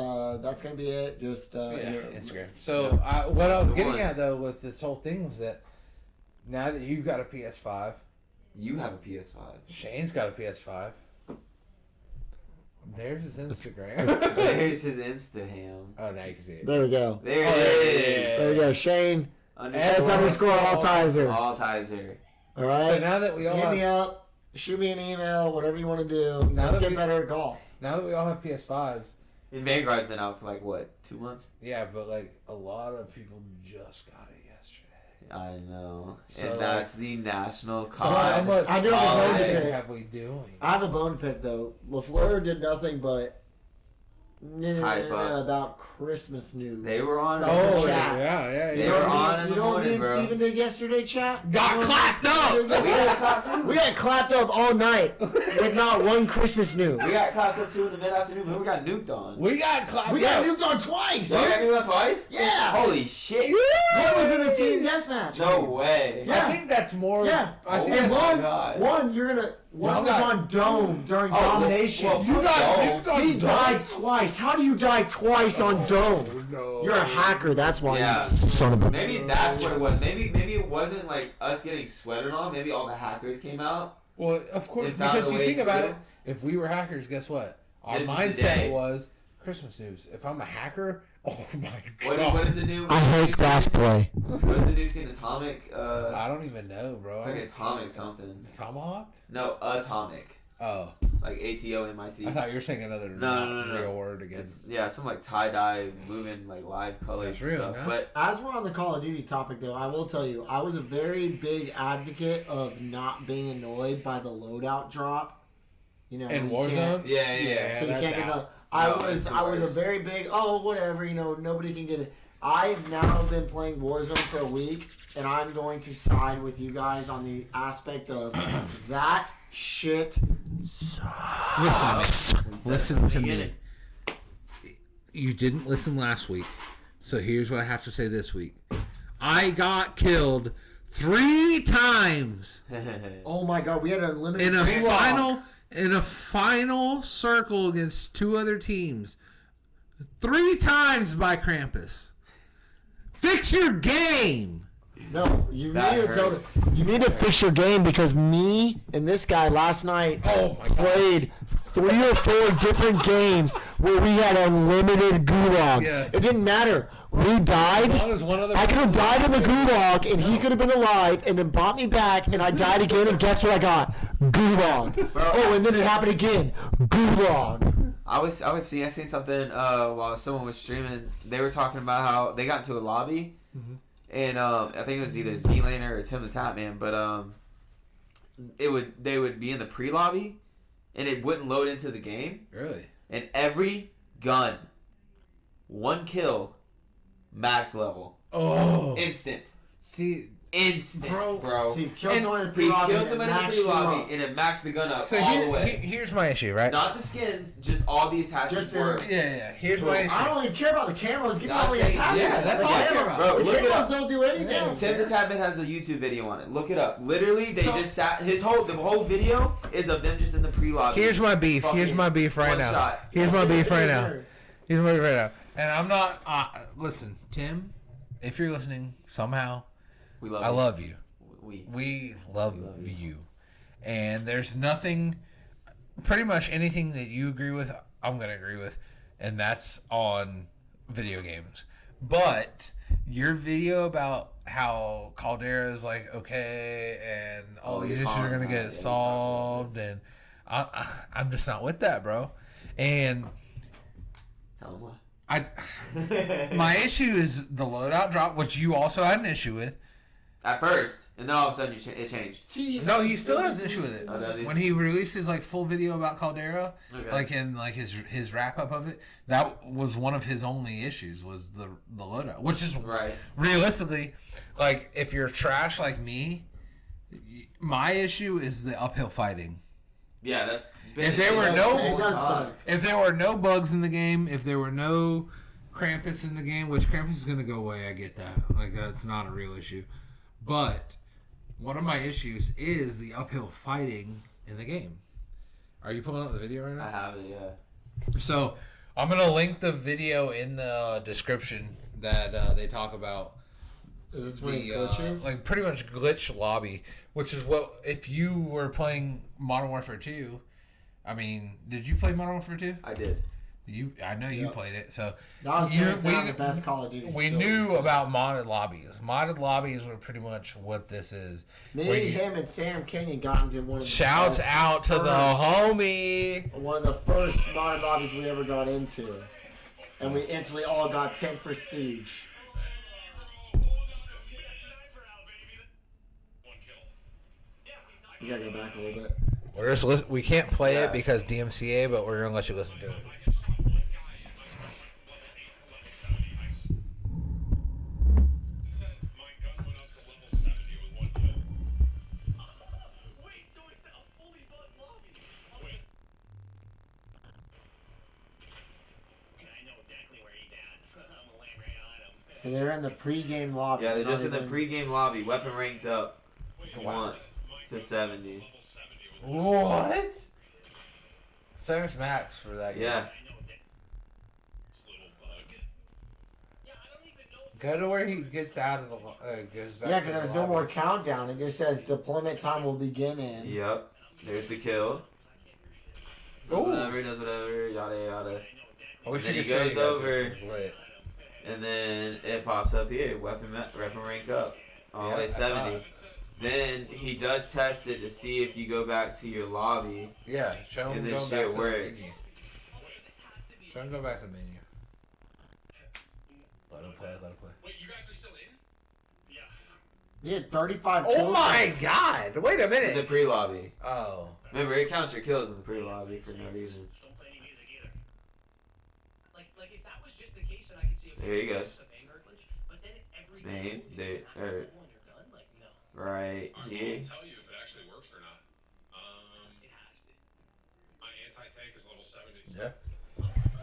That's going to be it. Just here. Instagram. So what I was the getting one. at though with this whole thing was that now that you've got a PS5, You have a PS5. Shane's got a PS5. There's his Instagram. There's his Instaham. Oh, now you can see it. There we go. There Oh, it is. There we go. Shane S_Altizer. Altizer. All right. So now that we all Hit me have, up. Shoot me an email. Whatever you want to do. Now Let's that get we- better at golf. now that we all have PS5s, And Vanguard's been out for like what, 2 months? yeah, but like a lot of people just got it yesterday. I know. So, and that's the national So how COD. much I do have a bone to holiday pick. have we doing? I have a bone to pick though. LaFleur did nothing but Hype up. about Christmas news. They were on. Oh, yeah, chat. yeah. They You were know what on me- in you the know what me morning, and bro. Steven did yesterday, chat? Got You know what clapped me and up! Steven did We yesterday? got clapped too. We got clapped up all night with not one Christmas news. We got clapped up too in the mid-afternoon, but we got nuked on. We got clapped We got up. nuked on twice. We got nuked on twice? Yeah. Holy shit. One was in a team deathmatch. No way. Yeah. I think that's more. Yeah. I think And Oh that's, my God. one, you're gonna. One Y'all was got- on Dome during well, domination. well, you got Dome. nuked on He Dome. died twice. How do you die twice on Dome? No. You're a hacker. That's why. Yeah. You son of a. Maybe that's what it was. Maybe it wasn't like us getting sweated on. Maybe all the hackers came out. Well, of course, And found because a you way think about through. it, if we were hackers, guess what? Our This is the mindset day. was Christmas news. If I'm a hacker, oh my What god. is the new? I hate crossplay. What is the new skin? Atomic. I don't even know, bro. It's like atomic something. Tomahawk? No, atomic. Oh, Like ATOMIC. I thought you were saying another No. real word again. It's, yeah, some like tie dye moving like live colors That's and real, stuff. huh? But As we're on the Call of Duty topic, though, I will tell you, I was a very big advocate of not being annoyed by the loadout drop. You know, In you Warzone? can't- yeah. So you that's can't get the. out. I No, was it's the I was a worst. very big. Oh, whatever. You know, nobody can get it. I've now been playing Warzone for a week, and I'm going to side with you guys on the aspect of that shit Listen to me. You didn't listen last week, so here's what I have to say this week. I got killed 3 times Oh my god, we had an unlimited in a pre-lock. final circle against 2 other teams. 3 times by Krampus. Fix your game. No, you That need to tell hurts. you need to fix your game because me and this guy last night Oh my god. played 3 or 4 different games where we had unlimited gulag. Yes. It didn't matter. We died. As long as one other I could have died in the gulag and he could have been alive and then brought me back and I died again and guess what I got? Gulag. Oh, and then it happened again. Gulag. I seen something while someone was streaming. They were talking about how they got into a lobby, and I think it was either Z-Laner or Tim the Top Man, but they would be in the pre-lobby, and it wouldn't load into the game, Really? and every gun, 1 kill, max level, Oh. instant, Bro. bro. So he killed And someone in the he pre-lobby killed and someone in the maxed you pre-lobby, up. and it maxed the gun up So all the way. here's my issue, right? Not the skins, just all the attachments Just the- were. Yeah. Here's my I issue. don't even care about the cameras. Give me No, all the I'm saying- attachments. yeah, that's The all I care camera- about. Bro, The look it cameras up. don't do anything. Yeah. Tim the Tapman has a YouTube video on it. Look it up. Literally, they So- just sat. The whole video is of them just in the pre-lobby. Here's my beef. Fucking Here's my beef right one now. shot. Here's my beef right now. Here's my beef right now. And I'm not. Listen, Tim, if you're listening somehow, I love you. We love you. And there's nothing, pretty much anything that you agree with, I'm going to agree with. And that's on video games. But your video about how Caldera is like, okay, and all these issues are going to get solved. And I'm just not with that, bro. And tell him what. My issue is the loadout drop, which you also had an issue with. At first, and then all of a sudden it changed. No, he still has an issue with it. Oh, does he? When he released his full video about Caldera, his wrap up of it, that was one of his only issues was the loadout, which is right. Realistically, if you're trash like me, my issue is the uphill fighting. Yeah, that's. If there were no bugs in the game, if there were no Krampus in the game, which Krampus is gonna go away, I get that. That's not a real issue. But one of my issues is the uphill fighting in the game. Are you pulling up the video right now? I have it, yeah. So I'm gonna link the video in the description that they talk about. Is this the glitches? Pretty much glitch lobby, which is what if you were playing Modern Warfare 2. I mean, did you play Modern Warfare 2? I did. I know you played it, so that was the best Call of Duty. We knew about modded lobbies. Modded lobbies were pretty much what this is. Him, and Sam Kenyon got into one of the shouts out to the homie. One of the first modded lobbies we ever got into, and we instantly all got 10 prestige. You gotta go back a little bit. We can't play it because DMCA, but we're gonna let you listen to it. So they're in the pre-game lobby. Yeah, they're just in the pre-game lobby. Weapon ranked up to 1 to 70. What? 7 max for that game. Yeah. Go to where he gets out of the goes back. Yeah, because there's no more countdown. It just says deployment time will begin in. Yep. There's the kill. Does whatever, yada yada. Then he goes over, and then it pops up here. Weapon rank up. All the way 70. Then he does test it to see if you go back to your lobby. Yeah, show him if this shit works. Show him go back to the menu. Let him play. Wait, you guys are still in? Yeah. He had 35 kills. Oh my god! Wait a minute. In the pre-lobby. Oh. Remember, it counts your kills in the pre-lobby for no reason. Don't play any music either. Like if that was just the case, then I could see. There he goes. But then every Main, there, right I here. will tell you if it actually works or not. It has to. My anti-tank is level 70. Yeah.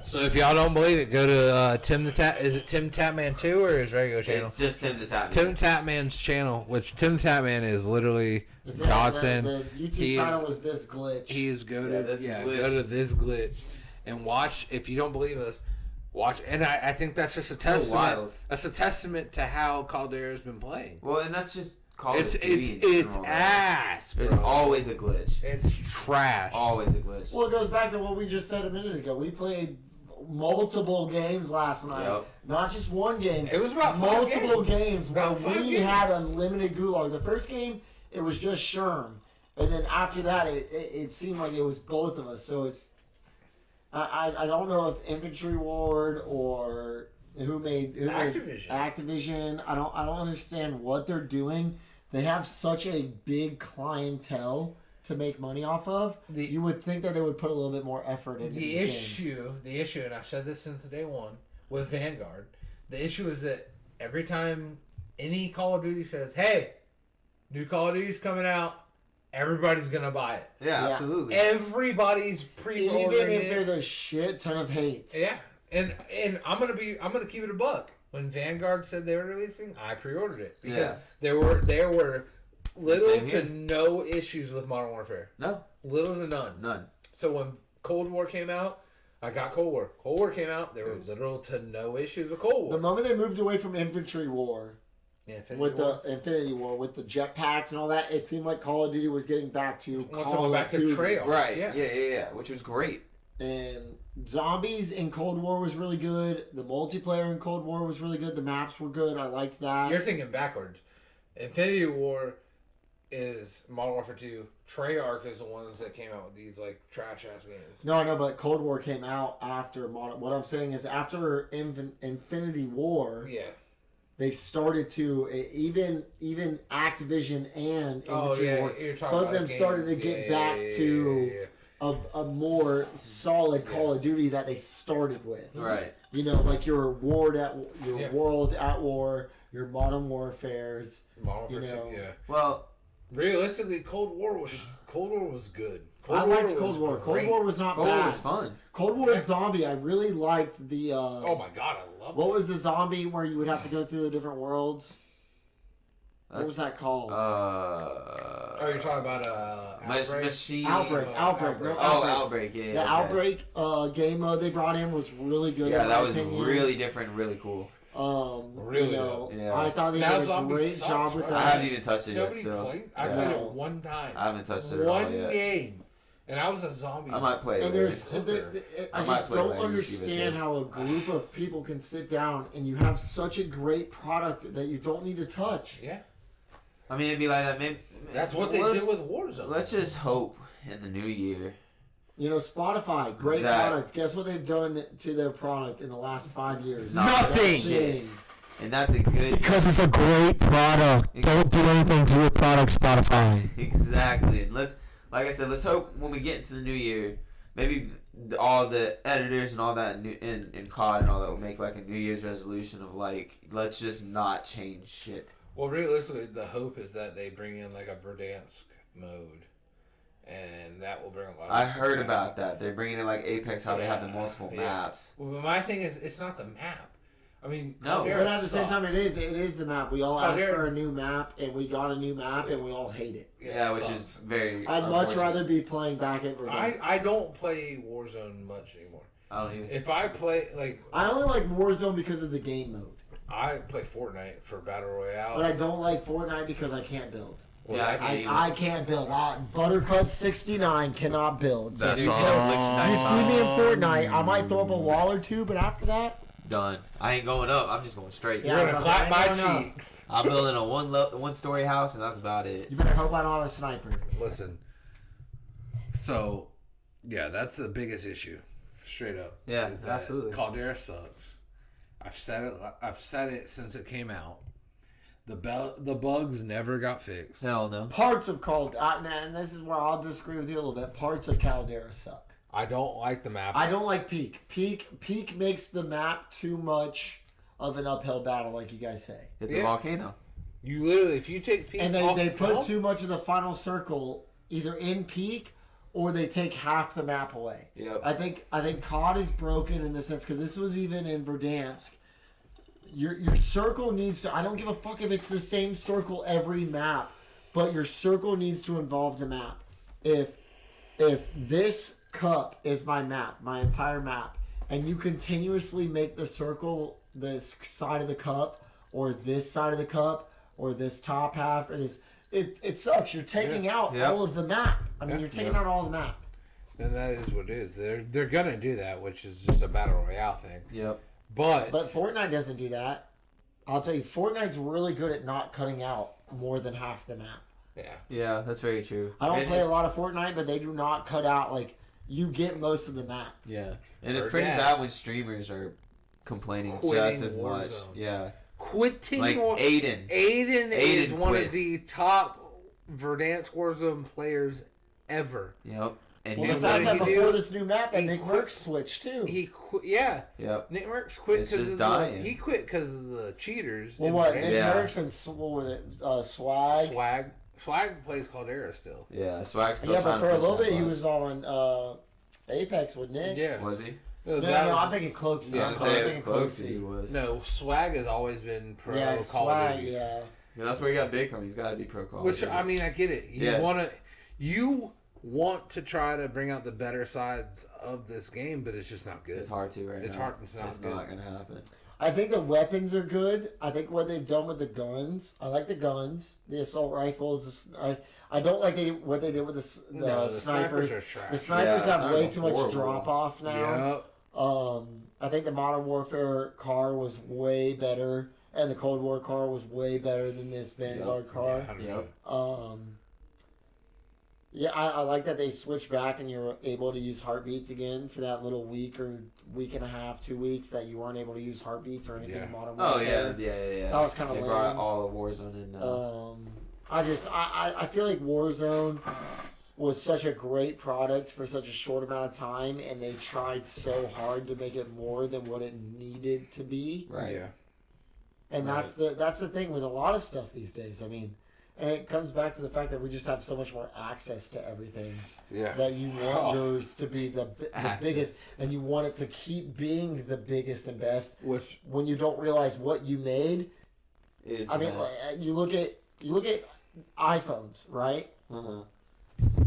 So if y'all don't believe it, go to Tim the Tap. Is it Tim Tapman 2 or his regular channel? It's just Tim the Tapman. Tim Tapman's channel, which Tim Tapman is literally Dodson. The YouTube title was This Glitch. He is goated. Yeah, go to This Glitch and watch. If you don't believe us, watch. And I think that's just a testament. That's a testament to how Caldera's been playing. Well, and that's just Call it's ass. There's always a glitch. It's trash. Always a glitch. Well, it goes back to what we just said a minute ago. We played multiple games last night. Yep. Not just one game. It was about multiple games where we games. had unlimited gulag. The first game, it was just Sherm. And then after that, it seemed like it was both of us. So it's... I don't know if Infantry Ward or... Who made Activision? I don't understand what they're doing. They have such a big clientele to make money off of. You would think that they would put a little bit more effort into these games. The issue, and I've said this since day one with Vanguard. The issue is that every time any Call of Duty says, "Hey, new Call of Duty's coming out," everybody's gonna buy it. Yeah, absolutely. Everybody's pre-ordering even if there's a shit ton of hate. Yeah. And I'm gonna keep it a buck. When Vanguard said they were releasing, I pre-ordered it because there were little to no issues with Modern Warfare. No, little to none. None. So when Cold War came out, I got Cold War. Cold War came out. There were little to no issues with Cold War. The moment they moved away from Infantry War, the Infinity War, with the jetpacks and all that, it seemed like Call of Duty was getting back to Call of Duty. Treyarch. Right. Yeah. Which was great. And Zombies in Cold War was really good. The multiplayer in Cold War was really good. The maps were good. I liked that. You're thinking backwards. Infinity War is Modern Warfare 2. Treyarch is the ones that came out with these like trash ass games. No, I know, but Cold War came out after Modern. What I'm saying is after Infinity War, they started to even Activision and Infantry War. Both of them started to get back to a more solid Call of Duty that they started with. Right. You know, like your World at War, your Modern Warfares. Modern Warfare 2, Well, realistically, Cold War was good. I liked Cold War. Cold War was not bad. Cold War was fun. Cold War Zombie, I really liked the... oh my god, I love it. What was the zombie where you would have to go through the different worlds? What was that called? You're talking about Outbreak. Outbreak, yeah. The Outbreak game mode they brought in was really good. Yeah, that was really different, really cool. I thought they did a great job with that. I haven't even touched it yet. Nobody played. I played it one time. I haven't touched it at all yet. One game. And I was a zombie. I might play it. And I just don't understand how a group of people can sit down and you have such a great product that you don't need to touch. Yeah. I mean, it'd be like that. Maybe, that's what they did with Warzone. Let's just hope in the new year. You know, Spotify, great product. Guess what they've done to their product in the last 5 years? Nothing. And that's a good... Because it's a great product. Don't do anything to your product, Spotify. Exactly. And like I said, let's hope when we get into the new year, maybe all the editors and all that in COD and all that will make like a New Year's resolution of like, let's just not change shit. Well, realistically, the hope is that they bring in like a Verdansk mode, and that will bring a lot of... I heard about that. They're bringing in like Apex, how they have the multiple maps. Well, but my thing is, it's not the map. I mean, no, but at the same time, it is the map. We all asked for a new map, and we got a new map, and we all hate it. Yeah, which is very... I'd much rather be playing back at Verdansk. I don't play Warzone much anymore. I don't either. If I play, like... I only like Warzone because of the game mode. I play Fortnite for Battle Royale. But I don't like Fortnite because I can't build. Well, yeah, I can't build. Buttercup 69 cannot build. So That's you see me in Fortnite, I might throw up a wall or two, but after that... Done. I ain't going up. I'm just going straight. Yeah, you're gonna clap my cheeks. I'm building a one-story house, and that's about it. You better hope I don't have a sniper. Listen. So, yeah, that's the biggest issue. Straight up. Yeah, absolutely. Caldera sucks. I've said it since it came out. The bugs never got fixed. Hell no. Parts of and this is where I'll disagree with you a little bit. Parts of Caldera suck. I don't like the map. I don't like Peak. Peak makes the map too much of an uphill battle, like you guys say. It's a volcano. You literally, if you take Peak, and they put too much of the final circle either in Peak or they take half the map away. Yep. I think COD is broken in this sense because this was even in Verdansk. Your circle needs to... I don't give a fuck if it's the same circle every map, but your circle needs to involve the map. If this cup is my map, my entire map, and you continuously make the circle this side of the cup, or this side of the cup, or this top half, or this... It sucks. You're taking out all of the map. I mean, you're taking out all the map. And that is what it is. They're gonna do that, which is just a Battle Royale thing. Yep. But Fortnite doesn't do that. I'll tell you, Fortnite's really good at not cutting out more than half the map. Yeah, that's very true. I don't play a lot of Fortnite, but they do not cut out, like, you get most of the map. Yeah. And it's pretty bad when streamers are complaining just as much. Yeah. Quitting like Aiden. Aiden is one of the top Verdansk Warzone players ever. Yep. And the fact that before this new map, that Nick Merckx switched too. He quit. Yeah. Yep. Nick Merckx quit because of he quit because of the cheaters. Well, what? Nick Merckx and what was it? Swag. Swag plays Caldera still. Yeah, Swag's still. Yeah, but for a little bit he was on Apex with Nick. Yeah. Was he? No, I'm thinking Cloaksy. Yeah, I'm thinking Cloaksy. He was. No, Swag has always been pro Call of Duty. Yeah. That's where he got big from. He's got to be pro Call. Which I mean, I get it. You want to try to bring out the better sides of this game, but it's just not good. It's hard to It's now. hard. It's not good. Not gonna happen. I think the weapons are good. I think what they've done with the guns. I like the guns, the assault rifles. I don't like what they did with the snipers. Are trash. The snipers have way too much horrible. drop off now. Yep. I think the Modern Warfare car was way better, and the Cold War car was way better than this Vanguard car. Yep. Yeah, I like that they switched back and you're able to use heartbeats again for that little week or week and a half, 2 weeks that you weren't able to use heartbeats or anything in Modern Warfare. Oh yeah. That was kind of They lame. brought all of Warzone in now. I feel like Warzone was such a great product for such a short amount of time, and they tried so hard to make it more than what it needed to be. Right. Yeah. And that's the thing with a lot of stuff these days. I mean, and it comes back to the fact that we just have so much more access to everything. Yeah. That you want yours to be the biggest, and you want it to keep being the biggest and best. Which when you don't realize what you made, I mean, you look at iPhones, right? uh-huh.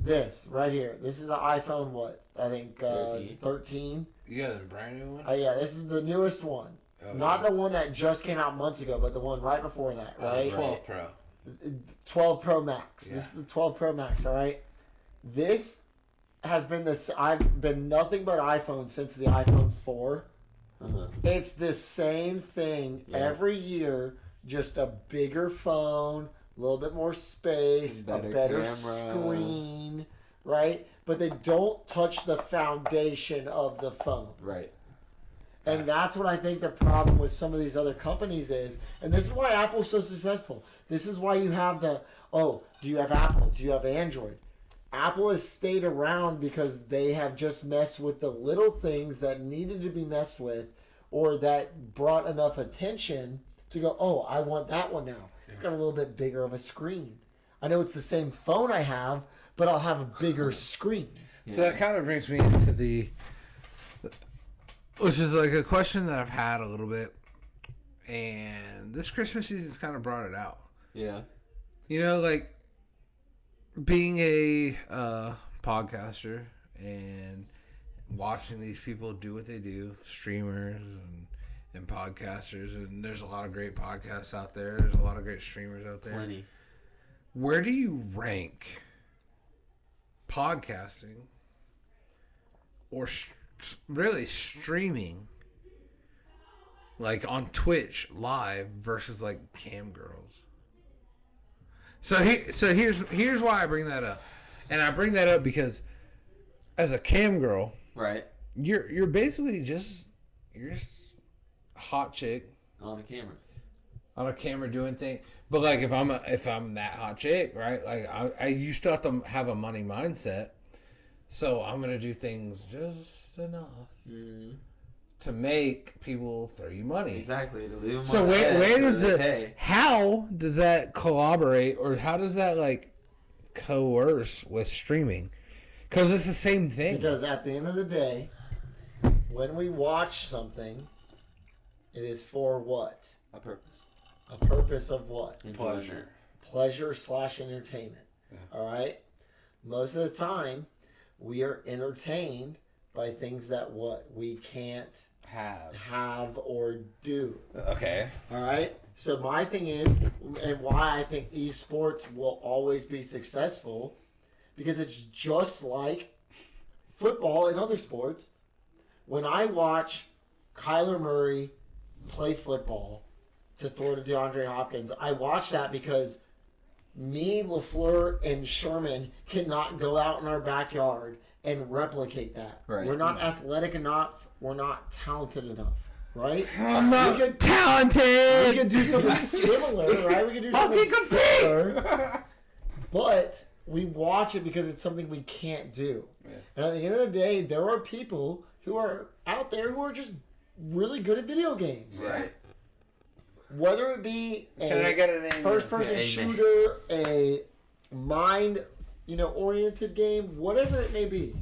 This right here. This is an iPhone. What I think 13. you got a brand new one. Yeah, this is the newest one. Not the one that just came out months ago, but the one right before that, right? 12 Pro. 12 Pro Max. Yeah. This is the 12 Pro Max, all right? This has been this. I've been nothing but iPhone since the iPhone 4. Uh-huh. It's the same thing every year, just a bigger phone, a little bit more space, a better screen, right? But they don't touch the foundation of the phone. Right. And that's what I think the problem with some of these other companies is. And this is why Apple's so successful. This is why you have do you have Apple? Do you have Android? Apple has stayed around because they have just messed with the little things that needed to be messed with or that brought enough attention to go, oh, I want that one now. It's got a little bit bigger of a screen. I know it's the same phone I have, but I'll have a bigger screen. Yeah. So that kind of brings me into which is like a question that I've had a little bit, and this Christmas season's kind of brought it out. Yeah. You know, like being a podcaster and watching these people do what they do, streamers and podcasters, and there's a lot of great podcasts out there. There's a lot of great streamers out there. Plenty. Where do you rank podcasting or really streaming, like on Twitch live versus like cam girls? So here's why I bring that up, and I bring that up because as a cam girl, right, you're basically just a hot chick on a camera doing things. But like if I'm that hot chick, right? Like I still have to have a money mindset. So I'm gonna do things just enough to make people throw you money. Exactly. To leave them so where does it? How does that collaborate, or how does that like coerce with streaming? Because it's the same thing. Because at the end of the day, when we watch something, it is for what? A purpose. A purpose of what? Pleasure. Pleasure/entertainment. Yeah. All right. Most of the time, we are entertained by things that we can't have or do. Okay. All right. So my thing is, and why I think esports will always be successful, because it's just like football and other sports. When I watch Kyler Murray play football to throw to DeAndre Hopkins, I watch that because me, LaFleur, and Sherman cannot go out in our backyard and replicate that. Right. We're not athletic enough. We're not talented enough. Right? I'm not talented. We could do something similar, right? We could do something similar. But we watch it because it's something we can't do. Yeah. And at the end of the day, there are people who are out there who are just really good at video games. Right. Whether it be a first-person shooter, a mind-oriented game, whatever it may be,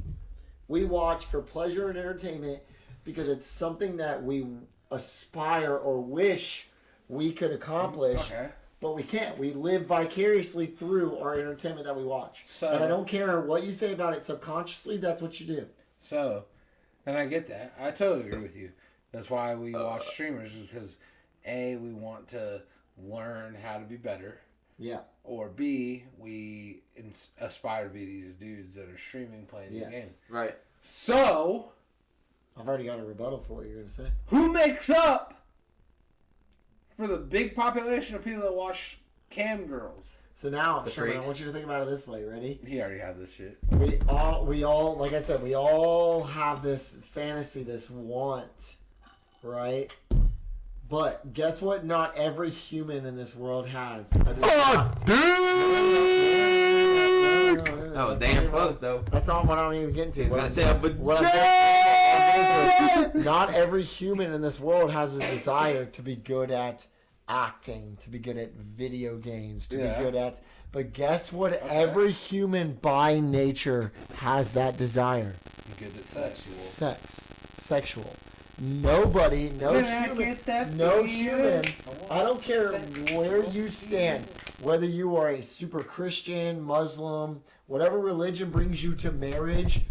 we watch for pleasure and entertainment because it's something that we aspire or wish we could accomplish but we can't. We live vicariously through our entertainment that we watch. So, and I don't care what you say about it subconsciously, that's what you do. So, and I get that. I totally agree with you. That's why we watch streamers, is because A, we want to learn how to be better. Yeah. Or B, we aspire to be these dudes that are streaming, playing the game. Right. So, I've already got a rebuttal for what you're going to say. Who makes up for the big population of people that watch cam girls? So now, Sherman, I want you to think about it this way. Ready? He already had this shit. We all, like I said, we all have this fantasy, this want, right? But guess what? Not every human in this world has. Oh, dude! Oh, damn close though. That's not what I'm even getting to. He's gonna say a not every human in this world has a desire to be good at acting, to be good at video games, to be good at. But guess what? Okay. Every human by nature has that desire. Be good at Sexual. Nobody, no human. I don't care where you stand, whether you are a super Christian, Muslim, whatever religion brings you to marriage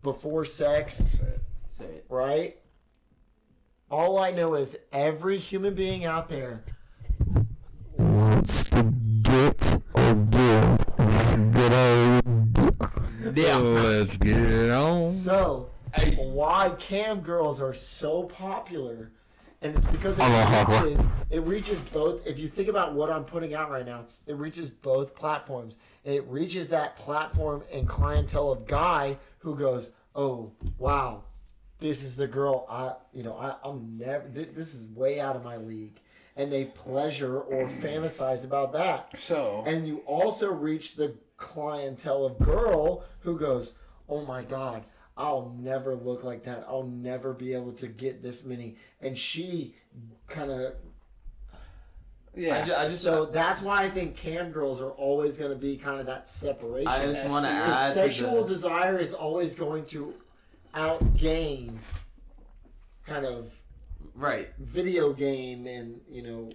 before sex, say it. Right? All I know is every human being out there wants to get or give good old. Yeah, let's get it on. So, why cam girls are so popular, and it's because it reaches both. If you think about what I'm putting out right now, it reaches both platforms. It reaches that platform and clientele of guy who goes, "Oh, wow, this is the girl I'm never. This is way out of my league." And they pleasure or fantasize about that. So, and you also reach the clientele of girl who goes, "Oh my God, I'll never look like that. I'll never be able to get this many." And she kind of... Yeah. So that's why I think cam girls are always going to be kind of that separation. I just want to add sexual desire is always going to outgain kind of video game and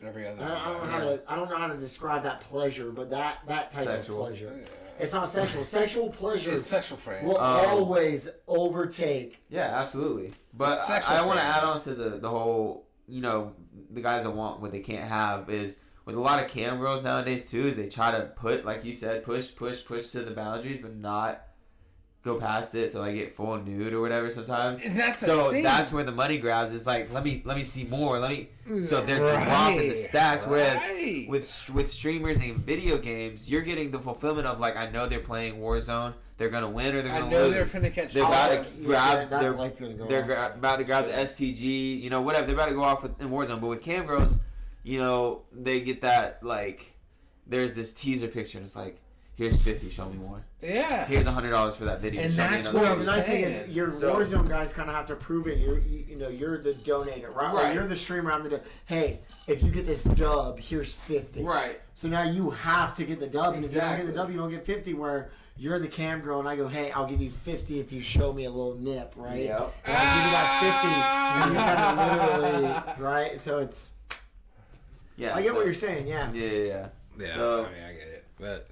every other. I don't know how to describe that pleasure, but that type of pleasure. Yeah. It's not sexual. Sexual pleasure will always overtake. Yeah, absolutely. But I want to add on to the whole, the guys that want what they can't have is with a lot of cam girls nowadays too, is they try to put, like you said, push to the boundaries, but not go past it, so I get full nude or whatever sometimes. And that's that's where the money grabs. It's like let me see more. So they're dropping the stacks. Whereas with streamers and video games, you're getting the fulfillment of like, I know they're playing Warzone. They're gonna win or they're gonna lose. They're finna catch. They're about to grab. They're about to grab the STG. Whatever. They're about to go off in Warzone. But with cam girls, they get that like. There's this teaser picture and it's like, here's 50, show me more. Yeah. Here's $100 for that video. And that's what the nice thing is, your Warzone guys kind of have to prove it. You're the donator, right? Right. Or you're the streamer. I'm the hey, if you get this dub, here's 50. Right. So now you have to get the dub, and if you don't get the dub, you don't get 50. Where you're the cam girl, and I go, hey, I'll give you 50 if you show me a little nip, right? Yep. And I'll give you that 50. And you kind of literally, right? So it's. Yeah. I get what you're saying. Yeah. Yeah. So, I mean, I get it, but.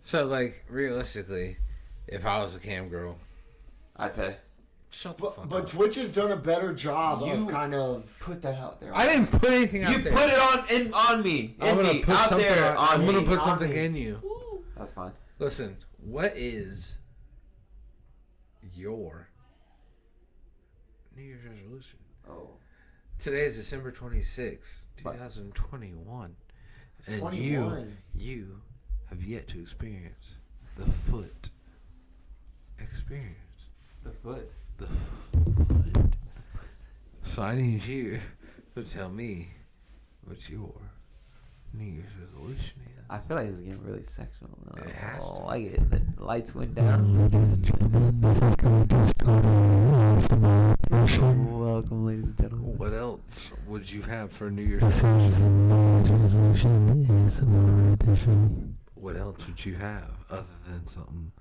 So, like, realistically, if I was a cam girl, I'd pay. Shut the fuck up. But Twitch has done a better job of kind of... Put that out there. I didn't put anything out there. You put it on me. I'm going to put out something there I'm going to put something in you. That's fine. Listen, what is your New Year's resolution? Oh. Today is December 26, 2021. And 21. you have yet to experience the foot experience. The foot. The foot. So I need you to tell me what your New Year's resolution is. I feel like this is getting really sexual. It has to. I get it. The lights went down. Ladies and gentlemen, this is going to start our ASMR edition. Welcome, ladies and gentlemen. What else would you have for New Year's? This is New Year's resolution ASMR edition. What else would you have other than something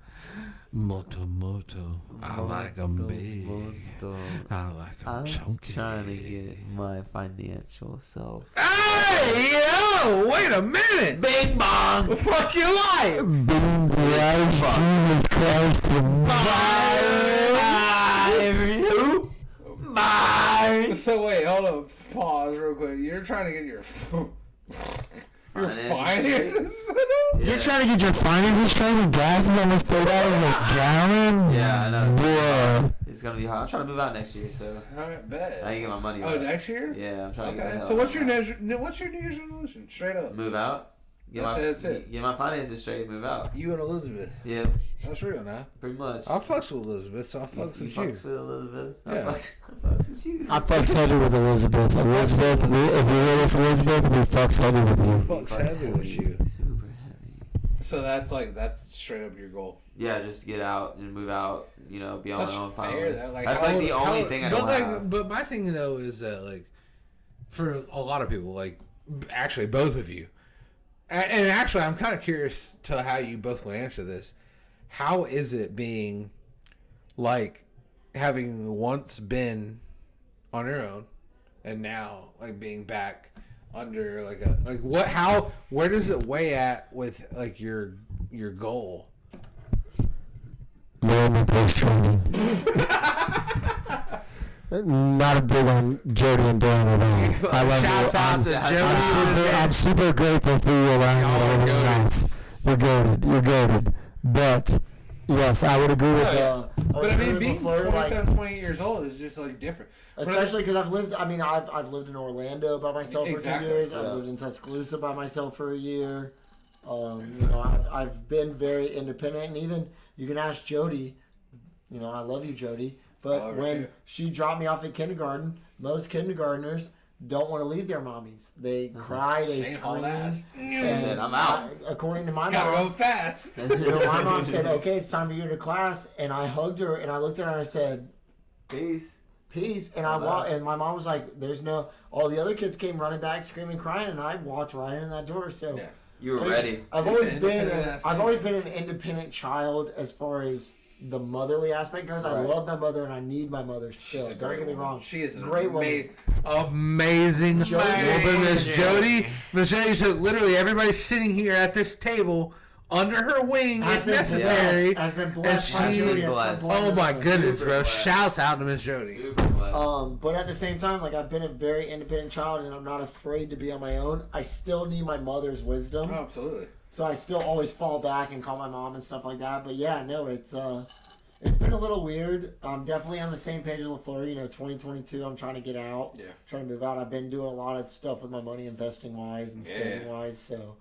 Moto. I like them big. I like them chunky. I'm trying to get my financial self. Hey, yo! Wait a minute! Bing bong! Fuck your life! Beans, rice, Jesus Christ, Bye! So wait, hold up. Pause real quick. You're trying to get your finances set up? You're trying to get your finances straight with gas is almost $3 a gallon? Yeah, I know. Boy. It's gonna be hard. I'm trying to move out next year, so Alright, bet. I can get my money Oh, back. next year? Yeah, I'm trying to get the Okay. hell So out what's of your my house. New Year's resolution? Straight up. Move out? That's it. Get my finances straight, move out. You and Elizabeth. Yeah, That's real now. pretty much. I fucks with Elizabeth, so I fucks You with fucks you. with Elizabeth. Yeah. I fucks with you. I fucks heavy with Elizabeth. Elizabeth, if you hear this, Elizabeth, we fucks heavy with you. Fucks heavy with you. Super heavy. So that's straight up your goal. Yeah, just get out and move out. You know, be on That's my own. fair. That, like, That's how- like the only how- thing I But don't like, have. but my thing though is that like, for a lot of people, like, actually both of you, and actually I'm kind of curious to how you both will answer this. How is it being, like, having once been on your own, and now like being back under like a where does it weigh at with like your goal? Moment training. Not a big on Jody and Dan at all. I love Shouts you. out to Jody. I'm super grateful for you around Y'all are me. goated. Nice. You're goated. But yes, I would agree with. But I mean, being LaFleur, 27, 28 years old is just like different. especially because I've lived. I mean, I've lived in Orlando by myself Exactly, for 2 years. yeah. I've lived in Tuscaloosa by myself for a year. You know, I've been very independent, and even you can ask Jody. You know, I love you, Jody. But when she dropped me off at kindergarten, most kindergartners don't want to leave their mommies. They cry, they Shame all scream. that. Said, I'm out. According to my Gotta mom, run fast. you know, my mom said, "Okay, it's time for you to class," and I hugged her and I looked at her and I said, Peace. "Peace." And and my mom was like, "There's no." All the other kids came running back, screaming, crying, and I walked right in that door. So Yeah. You were I mean, ready. I've He's always an been independent ass I've nigga. always been an independent child as far as the motherly aspect goes. I Right. love my mother and I need my mother still. She's a Don't great get me woman. wrong. She is a great woman. Amazing Jody. woman, Miss Yeah. Jody. Miss Jody took literally everybody sitting here at this table under her wing Has if been necessary. blessed, has been blessed by And she- Jody at some blessed. point. Oh my goodness, Super bro! blessed. Shouts out to Miss Jody. Super blessed. But at the same time, like I've been a very independent child and I'm not afraid to be on my own. I still need my mother's wisdom. Oh, absolutely. So I still always fall back and call my mom and stuff like that. But yeah, no, it's been a little weird. I'm definitely on the same page as LaFleur. You know, 2022, I'm trying to get out. Yeah. Trying to move out. I've been doing a lot of stuff with my money, investing wise and saving wise. So,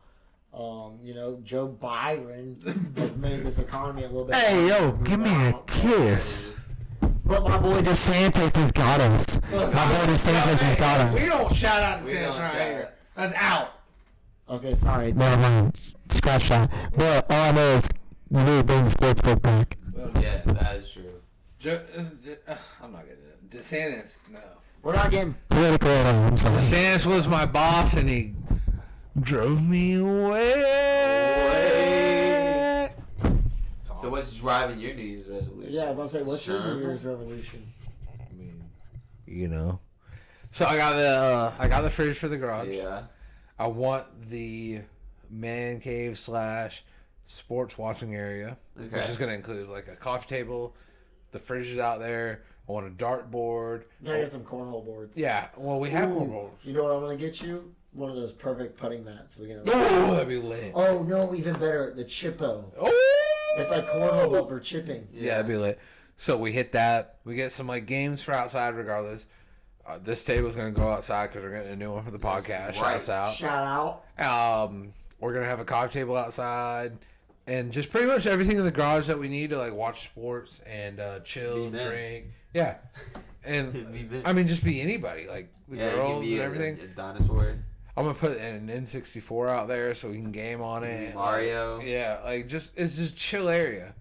you know, Joe Byron has made this economy a little bit. Hey yo, harder to give move me a out. kiss. But my boy DeSantis has got us. My boy DeSantis has got We us. don't shout out We to don't Sands right shout here. out. That's out. Okay, sorry. Never mind. Scratch that. But all I know is you need to bring the sports book back. Yes, that is true. I'm not getting it. DeSantis, no. We're not getting political at all. I'm sorry. DeSantis was my boss, and he drove me away. So what's driving your New Year's resolution? Yeah, I was about to say, what's your Sherm? New Year's revolution? I mean, you know. So I got the fridge for the garage. Yeah. I want the man cave / sports watching area, which Okay. is going to include like a coffee table. The fridge is out there. I want a dart board. You gotta get some cornhole boards. Yeah, well, we have Ooh, one boards. You know what I'm gonna get you? One of those perfect putting mats. So we can. Oh, that'd be lit. Oh no, even better, the chippo. Oh, It's like cornhole but for chipping. yeah, that'd be lit. So we hit that. We get some like games for outside, regardless. This table's gonna go outside because we're getting a new one for the podcast. right. Shouts out. Shout out. We're gonna have a coffee table outside, and just pretty much everything in the garage that we need to like watch sports and chill, Be men. drink. Yeah, Be and men. I mean just be anybody, like the Yeah, it can girls be and a everything. dinosaur. I'm gonna put an N64 out there so we can game on it. Mario. Like, yeah, like it's just a chill area.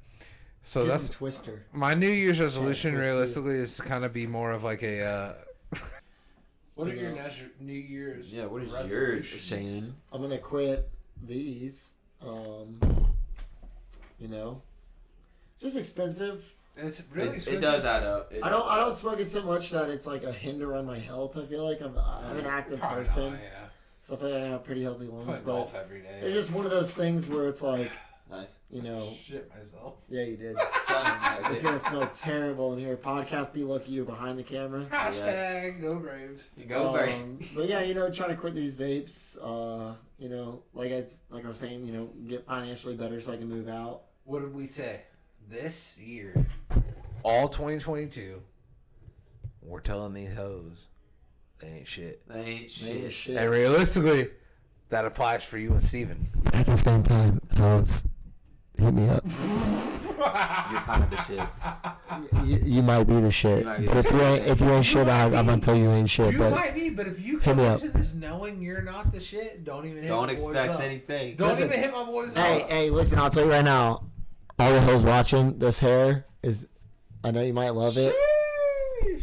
So Get that's some Twister. my New Year's resolution. twist you. Realistically, is to kind of be more of like a. What are your New Year's? Yeah, what is yours, resolutions? Shane? I'm gonna quit these. You know, just expensive. It's really expensive. It does add up. I don't smoke it so much that it's like a hinder on my health. I feel like I'm an active person. Not, So I feel like I have pretty healthy lungs. Play golf every day. It's just one of those things where it's like, nice. You know. Shit myself. Yeah, you did. It's gonna smell terrible in here. Podcast, be lucky you're behind the camera. Hashtag go Braves. You go Braves. But yeah, trying to quit these vapes. Like I was saying, get financially better so I can move out. What did we say? This year, all 2022, we're telling these hoes they ain't shit. They ain't shit. And realistically, that applies for you and Steven. At the same time, hoes, hit me up. You're kind of the shit. You might be the shit. But if you ain't shit, I'm gonna tell you ain't shit. You might be, but if you come into this knowing you're not the shit, don't even hit my boys up. Don't expect anything. Don't even hit my boys up. Hey, listen, I'll tell you right now. All the hoes watching, this hair is, I know you might love it.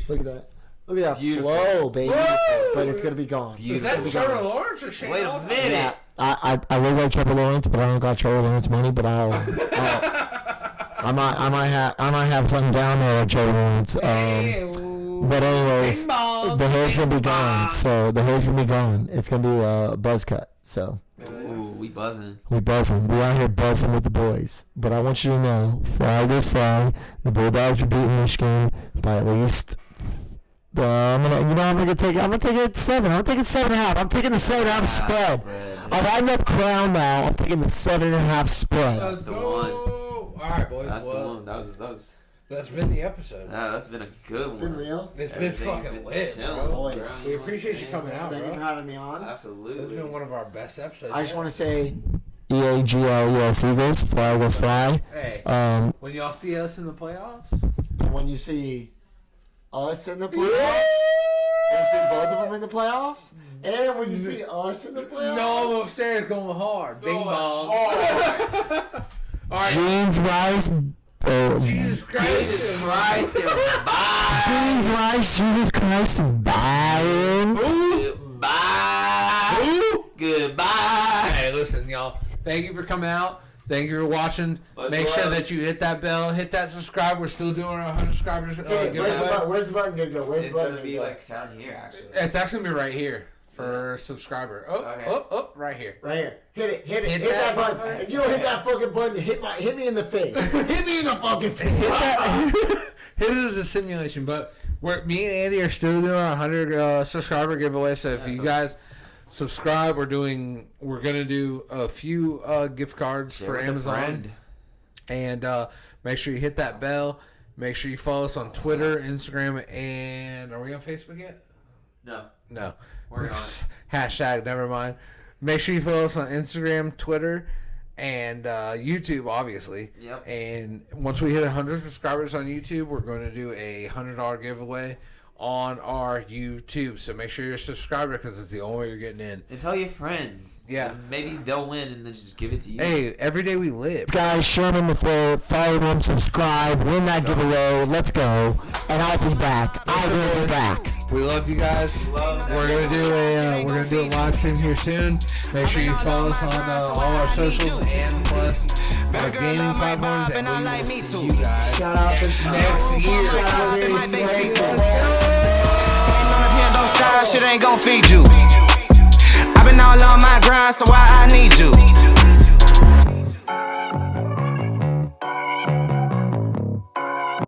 Look at that. Look at that flow, baby. Whoa! But it's going to be gone. Is that Trevor Lawrence or Shane? Wait a minute. Yeah, I look like Trevor Lawrence, but I don't got Trevor Lawrence money, but I might have something down there like Trevor Lawrence. But anyways, the hair's going to be gone. So the hair's going to be gone. It's going to be a buzz cut. So. Ooh, we buzzing. We out here buzzing with the boys. But I want you to know, fly goes fly. The Bulldogs are beating Michigan by at least. I'm gonna take it 7. I'm taking 7.5. I'm taking the 7.5 spread. I'm riding up Crown now. I'm taking the 7.5 spread. Let's go. All right, boys. That's the one. That was. That's been the episode. Yeah, that's been a good one. It's been real. It's been fucking lit, bro. We appreciate you coming out, bro. Thank you for having me on. Absolutely. It's been one of our best episodes. I just want to say, EAGLES Eagles, fly will fly. Hey, when y'all see us in the playoffs, when you see us in the playoffs, when you see both of them in the playoffs, and when you see us in the playoffs, no, I'm upstairs going hard. Bing bong. All right. Jeans Rice. Jesus Christ. Jesus Christ, bye. Goodbye. Hey, listen, y'all. Thank you for coming out. Thank you for watching. Make sure that you hit that bell, hit that subscribe. We're still doing our 100 subscribers. Where's the button gonna go? It's gonna be like down here, actually. It's actually gonna be right here for subscriber. Right here. Right here. Hit that button. If you don't hit that fucking button, hit me in the face. Hit me in the fucking face. Hit it as a simulation, but me and Andy are still doing our 100 subscriber giveaway. So if you guys subscribe, we're gonna do a few gift cards for Amazon, and make sure you hit that bell. Make sure you follow us on Twitter, Instagram, and are we on Facebook yet? No. We're on. Hashtag never mind. Make sure you follow us on Instagram, Twitter, and YouTube, obviously. Yep. And once we hit 100 subscribers on YouTube, we're going to do a $100 giveaway on our YouTube. So make sure you're a subscriber because it's the only way you're getting in. And tell your friends. Yeah. And maybe they'll win and then just give it to you. Hey, every day we live. Guys, share them the floor, follow them, subscribe, win that giveaway. Let's go. And I'll be back. I will be back. We love you guys. We're gonna do a live stream here soon. Make sure you follow us on all our socials and plus our gaming platforms. And we will see you guys Shout out to next year. Don't stop, shit ain't gon' feed you. I've been all on my grind, so why I need you.